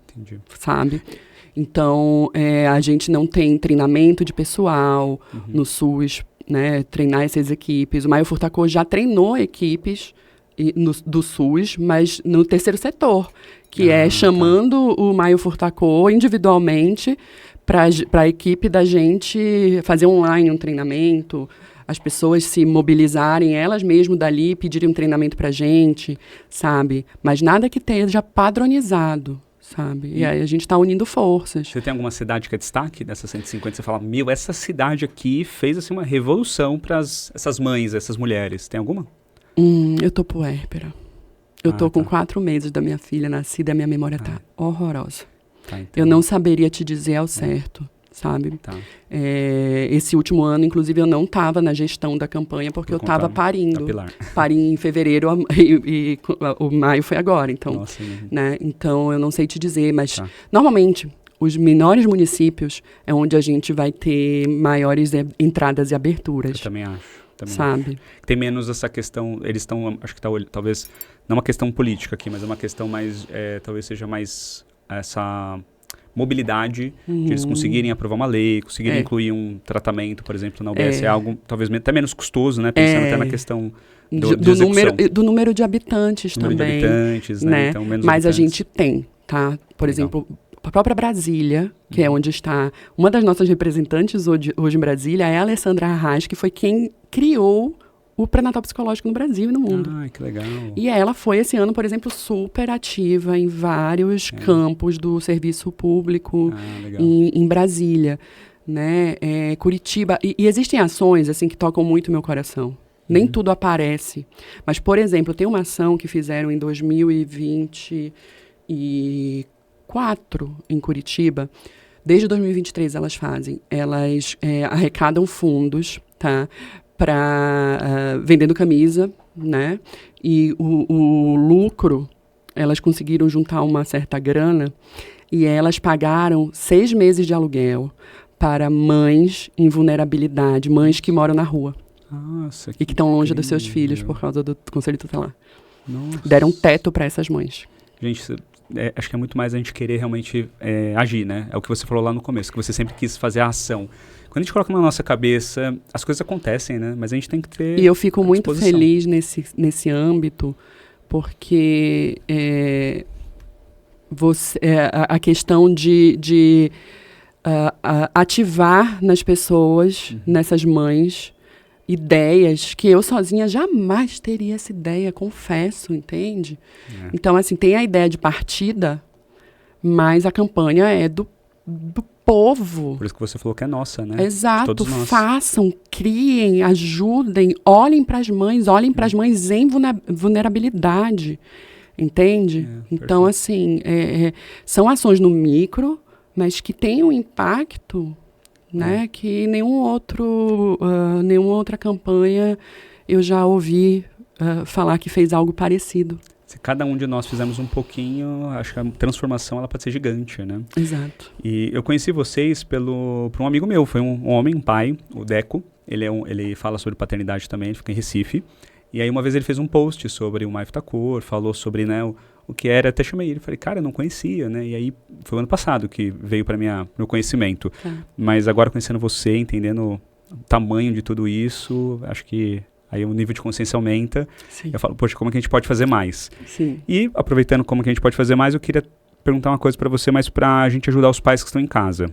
Speaker 3: sabe? Então, a gente não tem treinamento de pessoal no SUS, né, treinar essas equipes. O Maio Furtacor já treinou equipes do SUS, mas no terceiro setor, que chamando o Maio Furtacor individualmente para a equipe da gente fazer online um treinamento, as pessoas se mobilizarem elas mesmas dali, pedirem um treinamento para a gente, sabe? Mas nada que esteja padronizado. Sabe? E aí a gente está unindo forças.
Speaker 1: Você tem alguma cidade que é destaque dessas 150? Você fala, essa cidade aqui fez assim, uma revolução para essas mães, essas mulheres. Tem alguma?
Speaker 3: Eu tô puérpera. Eu tô com 4 meses da minha filha nascida e a minha memória tá horrorosa. Então. Eu não saberia te dizer ao certo, sabe? Esse último ano, inclusive, eu não estava na gestão da campanha porque eu estava parindo. Pari em fevereiro e o maio foi agora. Então, né? Então, eu não sei te dizer, mas normalmente os menores municípios é onde a gente vai ter maiores entradas e aberturas.
Speaker 1: Eu também acho.
Speaker 3: Sabe?
Speaker 1: Tem menos essa questão, eles estão, acho que talvez, não uma questão política aqui, mas é uma questão mais, talvez seja mais essa mobilidade, de eles conseguirem aprovar uma lei, conseguirem incluir um tratamento, por exemplo, na UBS. É algo talvez até menos custoso, né? Pensando até na questão
Speaker 3: do número de habitantes também.
Speaker 1: De habitantes, né? Então, menos
Speaker 3: Mas
Speaker 1: habitantes.
Speaker 3: A gente tem, tá? Por exemplo, a própria Brasília, que é onde está uma das nossas representantes hoje em Brasília, é a Alessandra Arras, que foi quem criou o pré-natal psicológico no Brasil e no mundo.
Speaker 1: Ai, que legal.
Speaker 3: E ela foi, esse ano, por exemplo, super ativa em vários campos do serviço público em Brasília, né? Curitiba. E existem ações, assim, que tocam muito o meu coração. Nem tudo aparece. Mas, por exemplo, tem uma ação que fizeram em 2024 em Curitiba. Desde 2023 elas fazem. Elas arrecadam fundos, tá? Vendendo camisa, né? E o lucro, elas conseguiram juntar uma certa grana e elas pagaram 6 meses de aluguel para mães em vulnerabilidade, mães que moram na rua.
Speaker 1: Nossa,
Speaker 3: e que estão longe dos seus filhos por causa do Conselho Tutelar.
Speaker 1: Nossa.
Speaker 3: Deram um teto para essas mães.
Speaker 1: Gente, acho que é muito mais a gente querer realmente agir, né? É o que você falou lá no começo, que você sempre quis fazer a ação. Quando a gente coloca na nossa cabeça, as coisas acontecem, né? Mas a gente tem que ter
Speaker 3: E eu fico muito feliz nesse âmbito, porque a questão de ativar nas pessoas, nessas mães, ideias que eu sozinha jamais teria essa ideia, confesso, entende? Então, assim, tem a ideia de partida, mas a campanha é do povo.
Speaker 1: Por isso que você falou que é nossa, né?
Speaker 3: Exato. Façam, criem, ajudem, olhem para as mães em vulnerabilidade, entende? Então, assim, são ações no micro, mas que têm um impacto, né, que nenhuma outra campanha eu já ouvi falar que fez algo parecido.
Speaker 1: Se cada um de nós fizermos um pouquinho, acho que a transformação ela pode ser gigante, né?
Speaker 3: Exato.
Speaker 1: E eu conheci vocês por um amigo meu, foi um homem, um pai, o Deco. Ele fala sobre paternidade também, ele fica em Recife. E aí uma vez ele fez um post sobre o Maio Futacor, falou sobre, né, o que era, até chamei ele, falei, cara, eu não conhecia, né? E aí foi o ano passado que veio para meu conhecimento. Mas agora conhecendo você, entendendo o tamanho de tudo isso, acho que aí o nível de consciência aumenta.
Speaker 3: Sim.
Speaker 1: Eu falo, poxa, como é que a gente pode fazer mais?
Speaker 3: Sim.
Speaker 1: E aproveitando como que a gente pode fazer mais, eu queria perguntar uma coisa para você, mas para a gente ajudar os pais que estão em casa.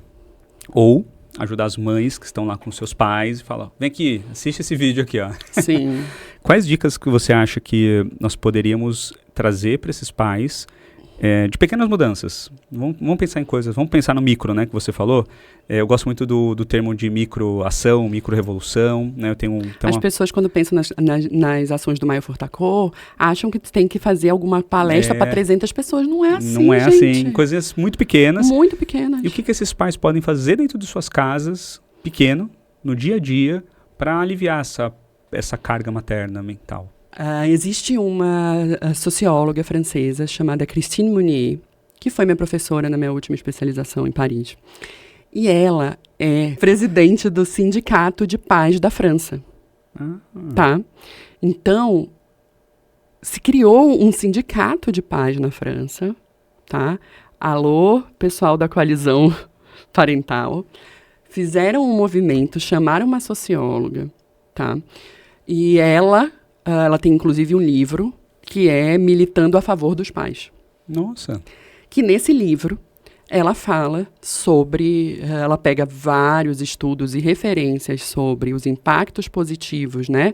Speaker 1: Ou ajudar as mães que estão lá com seus pais e falar, vem aqui, assiste esse vídeo aqui, ó.
Speaker 3: Sim.
Speaker 1: Quais dicas que você acha que nós poderíamos trazer para esses pais de pequenas mudanças? Vamos pensar em coisas, vamos pensar no micro, né, que você falou. Eu gosto muito do termo de microação, micro-revolução, né?
Speaker 3: As pessoas, quando pensam nas ações do Maio Futacor, acham que tem que fazer alguma palestra para 300 pessoas. Não é assim,
Speaker 1: Não é
Speaker 3: gente.
Speaker 1: assim, coisinhas muito pequenas.
Speaker 3: Muito pequenas.
Speaker 1: E o que esses pais podem fazer dentro de suas casas, pequeno, no dia a dia, para aliviar essa carga materna mental?
Speaker 3: Existe uma socióloga francesa chamada Christine Mounier, que foi minha professora na minha última especialização em Paris. E ela é presidente do Sindicato de Pais da França. Tá? Então, se criou um sindicato de pais na França. Tá? Alô, pessoal da coalizão parental. Fizeram um movimento, chamaram uma socióloga. Tá? E ela tem inclusive um livro que é Militando a Favor dos Pais.
Speaker 1: Nossa!
Speaker 3: Que nesse livro ela fala sobre, ela pega vários estudos e referências sobre os impactos positivos, né,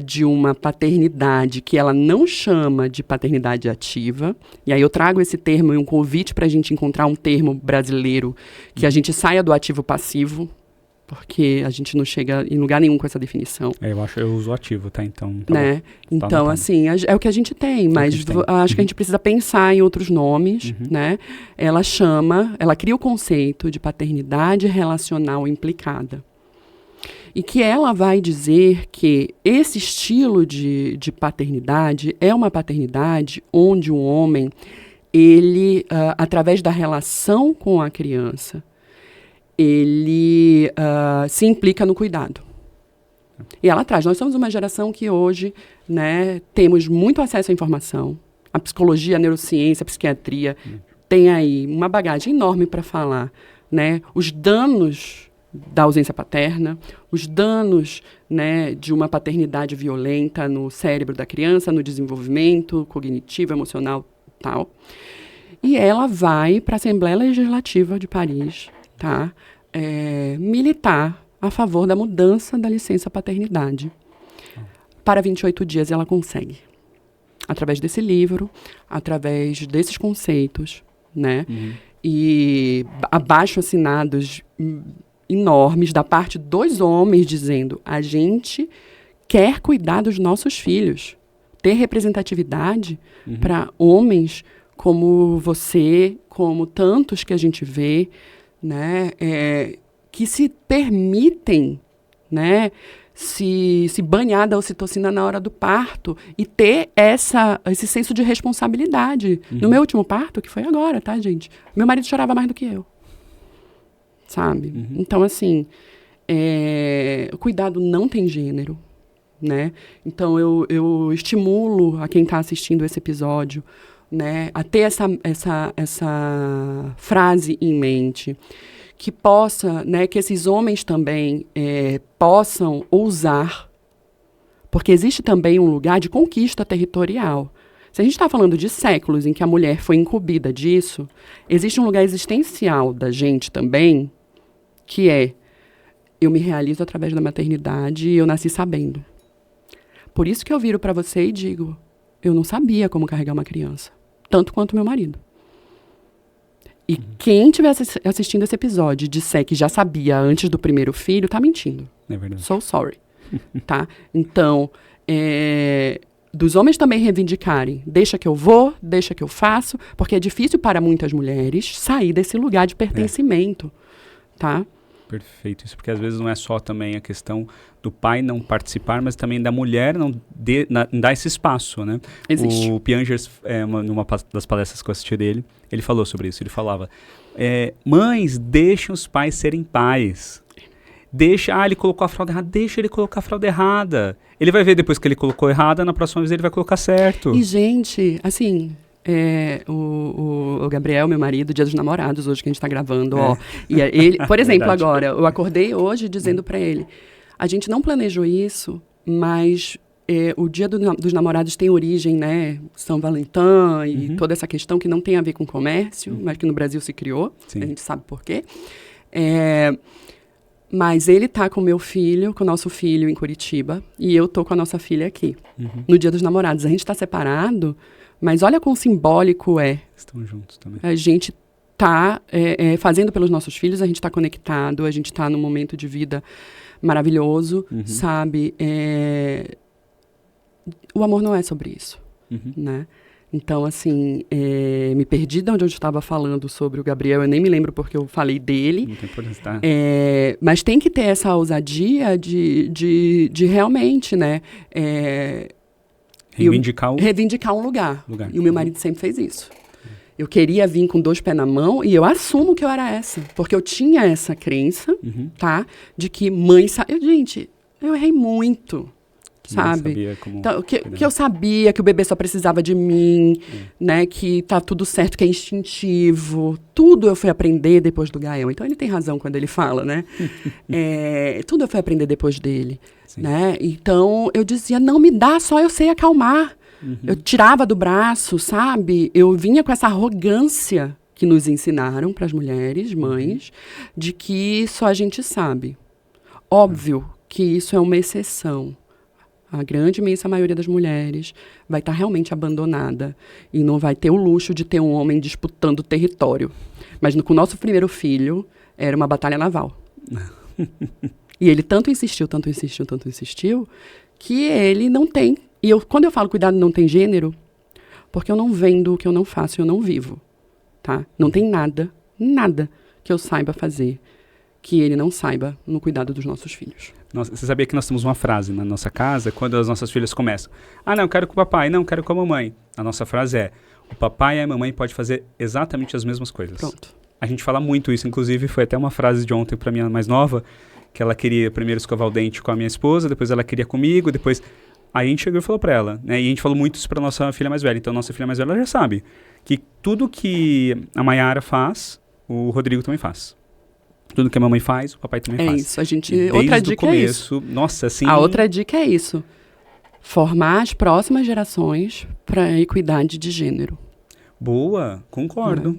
Speaker 3: de uma paternidade que ela não chama de paternidade ativa. E aí eu trago esse termo e um convite para a gente encontrar um termo brasileiro que a gente saia do ativo passivo, porque a gente não chega em lugar nenhum com essa definição.
Speaker 1: Eu uso ativo, tá? Então,
Speaker 3: né? Então, assim, é o que a gente tem, mas acho que a gente precisa pensar em outros nomes, né? Ela cria o conceito de paternidade relacional implicada. E que ela vai dizer que esse estilo de paternidade é uma paternidade onde um homem, ele, através da relação com a criança, ele se implica no cuidado. E ela traz, nós somos uma geração que hoje, né, temos muito acesso à informação. A psicologia, a neurociência, a psiquiatria tem aí uma bagagem enorme para falar, né? Os danos da ausência paterna, os danos, né, de uma paternidade violenta no cérebro da criança, no desenvolvimento cognitivo, emocional, tal. E ela vai para a Assembleia Legislativa de Paris, tá? Militar a favor da mudança da licença paternidade. Para 28 dias ela consegue. Através desse livro, através desses conceitos, né? E abaixo-assinados enormes da parte dos homens dizendo: a gente quer cuidar dos nossos filhos, ter representatividade para homens como você, como tantos que a gente vê, né, que se permitem, né, se banhar da ocitocina na hora do parto e ter esse senso de responsabilidade. No meu último parto, que foi agora, tá, gente? Meu marido chorava mais do que eu. Sabe? Então, assim, o cuidado não tem gênero, né? Então, eu estimulo a quem está assistindo esse episódio, né, a ter essa frase em mente, que possa, né, que esses homens também possam ousar, porque existe também um lugar de conquista territorial. Se a gente está falando de séculos em que a mulher foi incumbida disso, existe um lugar existencial da gente também, que eu me realizo através da maternidade e eu nasci sabendo. Por isso que eu viro para você e digo, eu não sabia como carregar uma criança, tanto quanto meu marido. E quem estiver assistindo esse episódio e disser que já sabia antes do primeiro filho, tá mentindo.
Speaker 1: É verdade.
Speaker 3: So sorry. Tá? Então, dos homens também reivindicarem, deixa que eu vou, deixa que eu faço, porque é difícil para muitas mulheres sair desse lugar de pertencimento. Tá?
Speaker 1: Perfeito. Isso porque às vezes não é só também a questão do pai não participar, mas também da mulher não dar esse espaço, né?
Speaker 3: Existe.
Speaker 1: O Piangers, numa das palestras que eu assisti dele, ele falou sobre isso. Ele falava, mães, deixem os pais serem pais. Ele colocou a fralda errada, deixa ele colocar a fralda errada. Ele vai ver depois que ele colocou errada, na próxima vez ele vai colocar certo.
Speaker 3: E, gente, assim... o Gabriel, meu marido, Dia dos Namorados, hoje que a gente tá gravando, ó. E ele, por exemplo, agora, eu acordei hoje dizendo para ele, a gente não planejou isso, mas o Dia dos Namorados tem origem, né, São Valentim e toda essa questão que não tem a ver com comércio, mas que no Brasil se criou, a gente sabe por quê. Mas ele tá com o nosso filho em Curitiba, e eu tô com a nossa filha aqui, no Dia dos Namorados. A gente tá separado, mas olha quão simbólico
Speaker 1: Estão juntos também.
Speaker 3: A gente tá fazendo pelos nossos filhos, a gente tá conectado, a gente tá num momento de vida maravilhoso, sabe? O amor não é sobre isso, né? Então, assim, me perdi de onde eu estava falando sobre o Gabriel, eu nem me lembro porque eu falei dele.
Speaker 1: Não tem importância, tá?
Speaker 3: Mas tem que ter essa ousadia de realmente, né? Reivindicar um lugar. E o meu marido sempre fez isso. Eu queria vir com 2 pés na mão e eu assumo que eu era essa. Porque eu tinha essa crença, tá? De que mãe... Gente, eu errei muito, sabe? Então, que eu sabia que o bebê só precisava de mim, né? Que tá tudo certo, que é instintivo. Tudo eu fui aprender depois do Gael. Então, ele tem razão quando ele fala, né? Tudo eu fui aprender depois dele. Né? Então, eu dizia, não me dá, só eu sei acalmar. Eu tirava do braço, sabe? Eu vinha com essa arrogância que nos ensinaram para as mulheres, mães, de que só a gente sabe. Óbvio que isso é uma exceção. A grande imensa maioria das mulheres vai estar realmente abandonada e não vai ter o luxo de ter um homem disputando o território. Mas com o nosso primeiro filho, era uma batalha naval. E ele tanto insistiu, que ele não tem. E quando eu falo cuidado não tem gênero, porque eu não vendo o que eu não faço, eu não vivo. Tá? Não tem nada que eu saiba fazer que ele não saiba no cuidado dos nossos filhos.
Speaker 1: Nossa, você sabia que nós temos uma frase na nossa casa, quando as nossas filhas começam, não, quero com o papai, não, quero com a mamãe. A nossa frase é, o papai e a mamãe podem fazer exatamente as mesmas coisas.
Speaker 3: Pronto.
Speaker 1: A gente fala muito isso, inclusive foi até uma frase de ontem para minha mais nova, que ela queria primeiro escovar o dente com a minha esposa, depois ela queria comigo, depois... Aí a gente chegou e falou pra ela, né? E a gente falou muito isso pra nossa filha mais velha. Então, nossa filha mais velha já sabe que tudo que a Mayara faz, o Rodrigo também faz. Tudo que a mamãe faz, o papai também faz.
Speaker 3: É isso, a gente... Outra dica é isso.
Speaker 1: Nossa, assim...
Speaker 3: A outra dica é isso. Formar as próximas gerações para a equidade de gênero.
Speaker 1: Boa, concordo.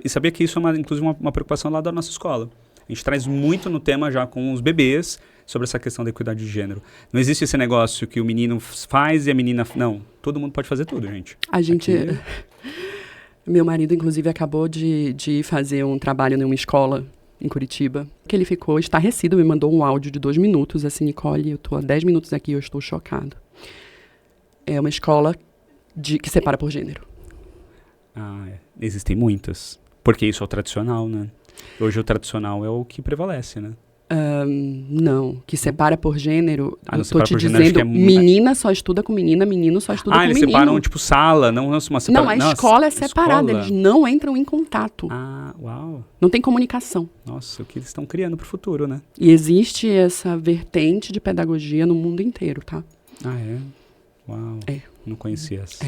Speaker 1: E sabia que isso é, inclusive, uma preocupação lá da nossa escola. A gente traz muito no tema já com os bebês sobre essa questão da equidade de gênero. Não existe esse negócio que o menino faz e a menina... Não, todo mundo pode fazer tudo, gente.
Speaker 3: A gente... Aqui... Meu marido, inclusive, acabou de fazer um trabalho numa escola em Curitiba, que ele ficou estarrecido, me mandou um áudio de 2 minutos, assim, Nicole, eu tô há 10 minutos aqui e eu estou chocado. É uma escola que separa por gênero.
Speaker 1: Existem muitas. Porque isso é o tradicional, né? Hoje o tradicional é o que prevalece, né?
Speaker 3: Não, que separa por gênero, eu tô te
Speaker 1: gênero,
Speaker 3: dizendo, menina só estuda com menina, menino só estuda com menino.
Speaker 1: Eles separam, tipo, sala, não uma separação.
Speaker 3: Não, a escola é separada, eles não entram em contato.
Speaker 1: Uau.
Speaker 3: Não tem comunicação.
Speaker 1: Nossa, o que eles estão criando pro futuro, né?
Speaker 3: E existe essa vertente de pedagogia no mundo inteiro, tá?
Speaker 1: É? Uau. Não conhecia essa.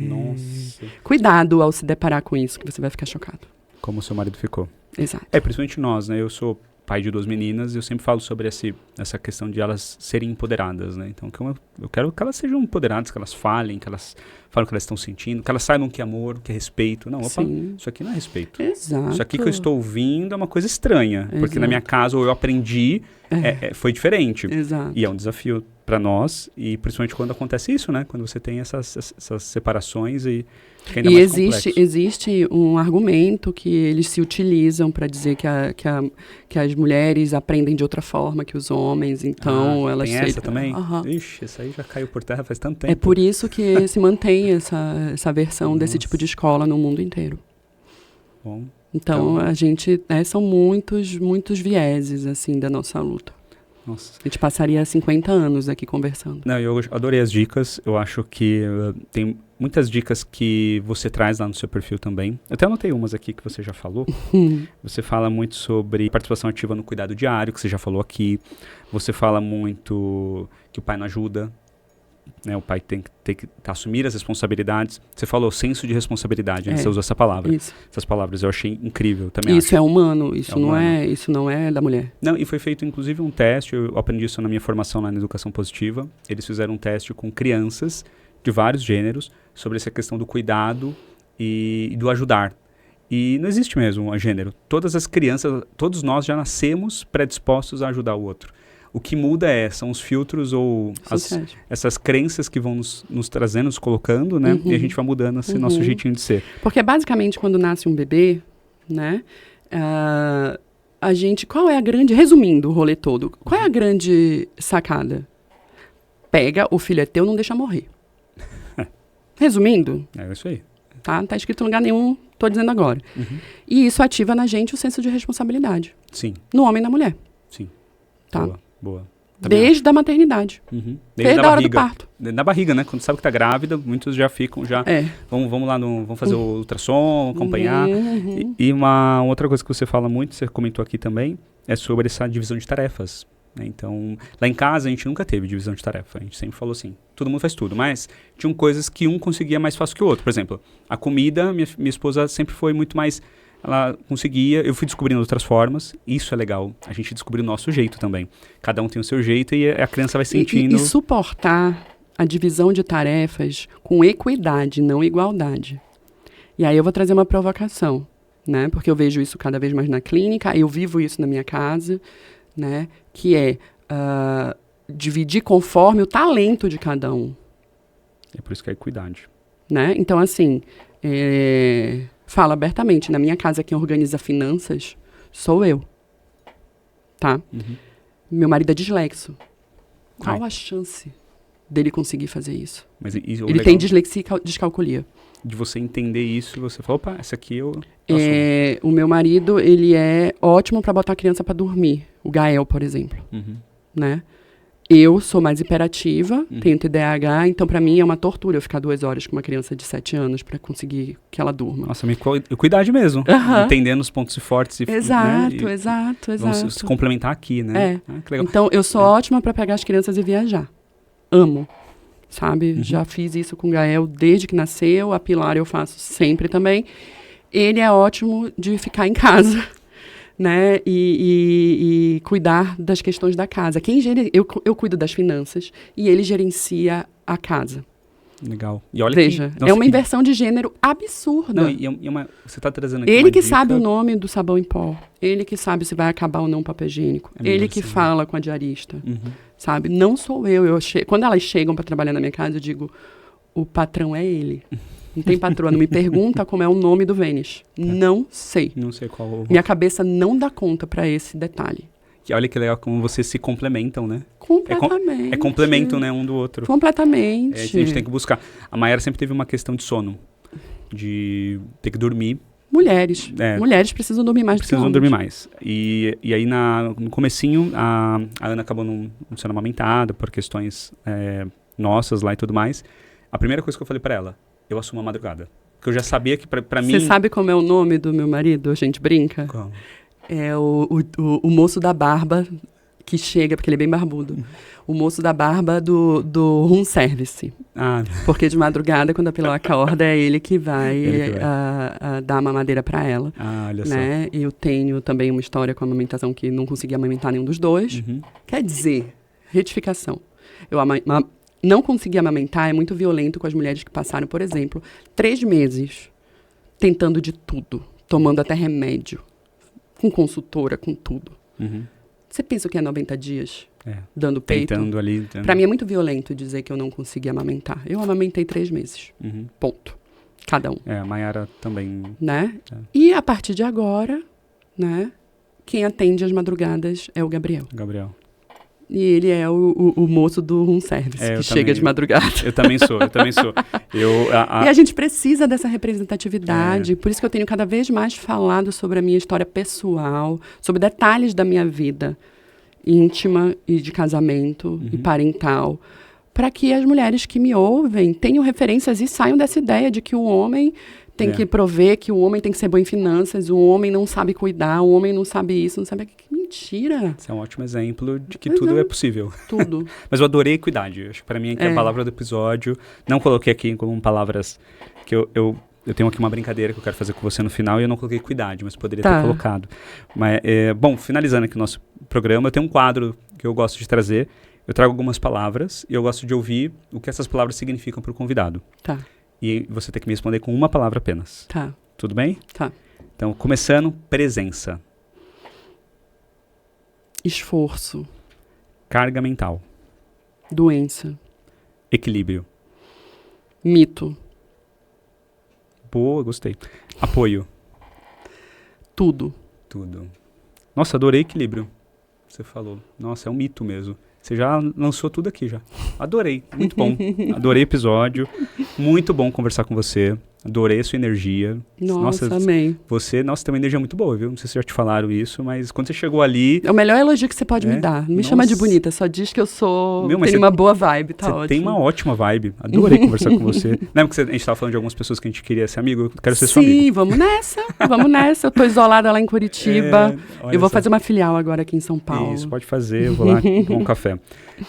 Speaker 1: Nossa.
Speaker 3: Cuidado ao se deparar com isso, que você vai ficar chocado.
Speaker 1: Como o seu marido ficou.
Speaker 3: Exato.
Speaker 1: Principalmente nós, né? Eu sou pai de 2 meninas e eu sempre falo sobre essa questão de elas serem empoderadas, né? Então, eu quero que elas sejam empoderadas, que elas falem que elas estão sentindo, que elas saibam que é amor, que é respeito. Não, eu falo, isso aqui não é respeito.
Speaker 3: Exato.
Speaker 1: Isso aqui que eu estou ouvindo é uma coisa estranha. Exato. Porque na minha casa, ou eu aprendi, foi diferente.
Speaker 3: Exato.
Speaker 1: E é um desafio para nós, e principalmente quando acontece isso, né? Quando você tem essas separações e fica ainda mais complexo.
Speaker 3: Existe um argumento que eles se utilizam para dizer que as mulheres aprendem de outra forma que os homens, então elas...
Speaker 1: Tem essa também? Ixi, essa aí já caiu por terra faz tanto tempo.
Speaker 3: É por isso que se mantém essa versão desse tipo de escola no mundo inteiro.
Speaker 1: Bom,
Speaker 3: então a gente... são muitos vieses, assim, da nossa luta.
Speaker 1: Nossa.
Speaker 3: A gente passaria 50 anos aqui conversando.
Speaker 1: Não, eu adorei as dicas. Eu acho que tem muitas dicas que você traz lá no seu perfil também. Eu até anotei umas aqui que você já falou. Você fala muito sobre participação ativa no cuidado diário, que você já falou aqui. Você fala muito que o pai não ajuda, né? O pai tem que assumir as responsabilidades. Você falou senso de responsabilidade, né? Você usou essa palavra.
Speaker 3: Isso.
Speaker 1: Essas palavras eu achei incrível também.
Speaker 3: Isso é humano, isso não é da mulher.
Speaker 1: Não, e foi feito inclusive um teste, eu aprendi isso na minha formação lá na educação positiva. Eles fizeram um teste com crianças de vários gêneros sobre essa questão do cuidado e do ajudar. E não existe mesmo a gênero. Todas as crianças, todos nós já nascemos predispostos a ajudar o outro. O que muda são os filtros ou essas crenças que vão nos trazendo, nos colocando, né? E a gente vai mudando esse nosso jeitinho de ser.
Speaker 3: Porque basicamente quando nasce um bebê, né? A gente, resumindo o rolê todo, qual é a grande sacada? Pega, o filho é teu, não deixa morrer. Resumindo.
Speaker 1: É isso aí.
Speaker 3: Tá escrito em lugar nenhum, tô dizendo agora. E isso ativa na gente o senso de responsabilidade.
Speaker 1: Sim.
Speaker 3: No homem e na mulher.
Speaker 1: Sim.
Speaker 3: Tá?
Speaker 1: Boa.
Speaker 3: Desde a maternidade. Desde a hora do parto.
Speaker 1: Na barriga, né? Quando sabe que tá grávida, muitos já ficam, vamos lá, vamos fazer o ultrassom, acompanhar. E uma outra coisa que você fala muito, você comentou aqui também, é sobre essa divisão de tarefas. Né? Então, lá em casa a gente nunca teve divisão de tarefa. A gente sempre falou assim, todo mundo faz tudo. Mas tinham coisas que um conseguia mais fácil que o outro. Por exemplo, a comida, minha esposa sempre foi muito mais... Ela conseguia, eu fui descobrindo outras formas, isso é legal, a gente descobriu o nosso jeito também. Cada um tem o seu jeito e a criança vai sentindo...
Speaker 3: E suportar a divisão de tarefas com equidade, não igualdade. E aí eu vou trazer uma provocação, né? Porque eu vejo isso cada vez mais na clínica, eu vivo isso na minha casa, né? Que é dividir conforme o talento de cada um.
Speaker 1: É por isso que é equidade.
Speaker 3: Né? Então, assim... Falo abertamente, na minha casa quem organiza finanças sou eu, tá? Meu marido é dislexo. Qual a chance dele conseguir fazer isso?
Speaker 1: Mas
Speaker 3: ele tem dislexia e descalculia.
Speaker 1: De você entender isso, você fala, opa, essa aqui eu...
Speaker 3: O meu marido, ele é ótimo para botar a criança para dormir. O Gael, por exemplo, né? Eu sou mais hiperativa, tenho TDAH, então para mim é uma tortura eu ficar 2 horas com uma criança de 7 anos para conseguir que ela durma.
Speaker 1: Nossa, cuidade mesmo, entendendo os pontos fortes.
Speaker 3: Exato.
Speaker 1: Vamos se complementar aqui, né?
Speaker 3: Que legal. Então eu sou ótima para pegar as crianças e viajar. Amo. sabe? Já fiz isso com o Gael desde que nasceu, a Pilar eu faço sempre também. Ele é ótimo de ficar em casa, né? E cuidar das questões da casa. Eu cuido das finanças e ele gerencia a casa.
Speaker 1: Legal. E olha
Speaker 3: Veja, é uma inversão de gênero absurda.
Speaker 1: Não, você está trazendo aqui
Speaker 3: ele
Speaker 1: uma
Speaker 3: que
Speaker 1: dica...
Speaker 3: sabe o nome do sabão em pó. Ele que sabe se vai acabar ou não o papel higiênico. Ele que fala com a diarista. Sabe? Não sou eu. Quando elas chegam para trabalhar na minha casa, eu digo, o patrão é ele. Não tem patroa. Não me pergunta como é o nome do Vênis. Não sei.
Speaker 1: Não sei qual...
Speaker 3: Minha cabeça não dá conta para esse detalhe.
Speaker 1: E olha que legal como vocês se complementam, né?
Speaker 3: Completamente.
Speaker 1: É complemento, né, um do outro.
Speaker 3: Completamente.
Speaker 1: A gente tem que buscar. A Mayara sempre teve uma questão de sono, de ter que dormir.
Speaker 3: Mulheres precisam dormir mais.
Speaker 1: Precisam dormir mais. E aí no comecinho, a Ana acabou não sendo amamentada por questões nossas lá e tudo mais. A primeira coisa que eu falei pra ela, eu assumo a madrugada. Porque eu já sabia que pra mim...
Speaker 3: Você sabe como é o nome do meu marido? A gente brinca?
Speaker 1: Como?
Speaker 3: É o moço da barba que chega, porque ele é bem barbudo. O moço da barba do room service. Porque de madrugada, quando a Pilar acorda, é ele que vai dar uma mamadeira para ela.
Speaker 1: Olha
Speaker 3: né?
Speaker 1: só.
Speaker 3: Eu tenho também uma história com a amamentação que não consegui amamentar nenhum dos dois. Quer dizer, retificação. Não conseguir amamentar é muito violento com as mulheres que passaram, por exemplo, 3 meses tentando de tudo, tomando até remédio, com consultora, com tudo. Você pensa o que é 90 dias dando peito?
Speaker 1: Tentando ali.
Speaker 3: Pra mim é muito violento dizer que eu não consegui amamentar. Eu amamentei 3 meses. Ponto. Cada um.
Speaker 1: A Mayara também.
Speaker 3: Né? E a partir de agora, né? Quem atende as madrugadas é o Gabriel. E ele é o moço do room service, que chega de madrugada.
Speaker 1: Eu também sou.
Speaker 3: E a gente precisa dessa representatividade. Por isso que eu tenho cada vez mais falado sobre a minha história pessoal, sobre detalhes da minha vida íntima e de casamento e parental, para que as mulheres que me ouvem tenham referências e saiam dessa ideia de que o homem tem que prover, que o homem tem que ser bom em finanças, o homem não sabe cuidar, o homem não sabe isso, não sabe... Que mentira!
Speaker 1: Isso é um ótimo exemplo de que tudo é possível.
Speaker 3: Tudo.
Speaker 1: Mas eu adorei equidade. Acho que para mim é a palavra do episódio. Não coloquei aqui como palavras que eu tenho aqui uma brincadeira que eu quero fazer com você no final e eu não coloquei equidade, mas poderia ter colocado. Mas, bom, finalizando aqui o nosso programa, eu tenho um quadro que eu gosto de trazer. Eu trago algumas palavras e eu gosto de ouvir o que essas palavras significam para o convidado.
Speaker 3: Tá.
Speaker 1: E você tem que me responder com uma palavra apenas.
Speaker 3: Tá.
Speaker 1: Tudo bem?
Speaker 3: Tá.
Speaker 1: Então, começando, presença.
Speaker 3: Esforço.
Speaker 1: Carga mental.
Speaker 3: Doença.
Speaker 1: Equilíbrio.
Speaker 3: Mito.
Speaker 1: Boa, gostei. Apoio.
Speaker 3: Tudo.
Speaker 1: Nossa, adorei equilíbrio. Você falou. Nossa, é um mito mesmo. Você já lançou tudo aqui já. Adorei, muito bom. Adorei o episódio. Muito bom conversar com você. Adorei a sua energia.
Speaker 3: Nossa, amei.
Speaker 1: Você tem uma energia muito boa, viu? Não sei se já te falaram isso, mas quando você chegou ali...
Speaker 3: É o melhor elogio que você pode me dar. Não me chama de bonita, só diz que eu tenho uma boa vibe, tá ótimo.
Speaker 1: Você tem uma ótima vibe. Adorei conversar com você. Lembra que a gente estava falando de algumas pessoas que a gente queria ser amigo? Eu quero ser sua amiga.
Speaker 3: Sim, vamos nessa. Eu tô isolada lá em Curitiba. Eu vou fazer uma filial agora aqui em São Paulo.
Speaker 1: Isso, pode fazer. Eu vou lá tomar um café.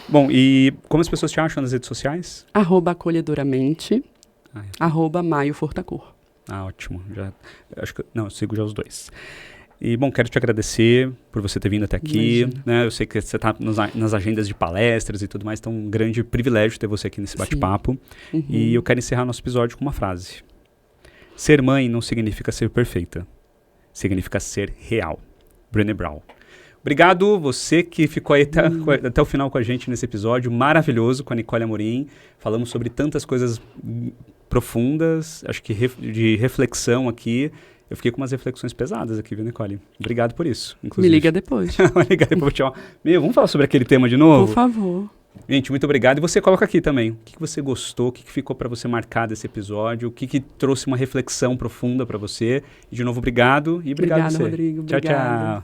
Speaker 1: Bom, e como as pessoas te acham nas redes sociais?
Speaker 3: @acolhedoramente, @maiofortacor.
Speaker 1: Ótimo. Eu sigo já os dois. E, bom, quero te agradecer por você ter vindo até aqui. Né? Eu sei que você está nas agendas de palestras e tudo mais, então é um grande privilégio ter você aqui nesse bate-papo. E eu quero encerrar nosso episódio com uma frase. Ser mãe não significa ser perfeita. Significa ser real. Brené Brown. Obrigado, você que ficou aí até o final com a gente nesse episódio maravilhoso com a Nicole Amorim. Falamos sobre tantas coisas profundas, acho que de reflexão aqui. Eu fiquei com umas reflexões pesadas aqui, viu, Nicole? Obrigado por isso, inclusive.
Speaker 3: Me liga depois.
Speaker 1: Tchau. Vamos falar sobre aquele tema de novo?
Speaker 3: Por favor.
Speaker 1: Gente, muito obrigado. E você coloca aqui também. O que você gostou, o que ficou para você marcar desse episódio, o que trouxe uma reflexão profunda para você. E, de novo, obrigado. E obrigado a você.
Speaker 3: Rodrigo.
Speaker 1: Tchau, tchau.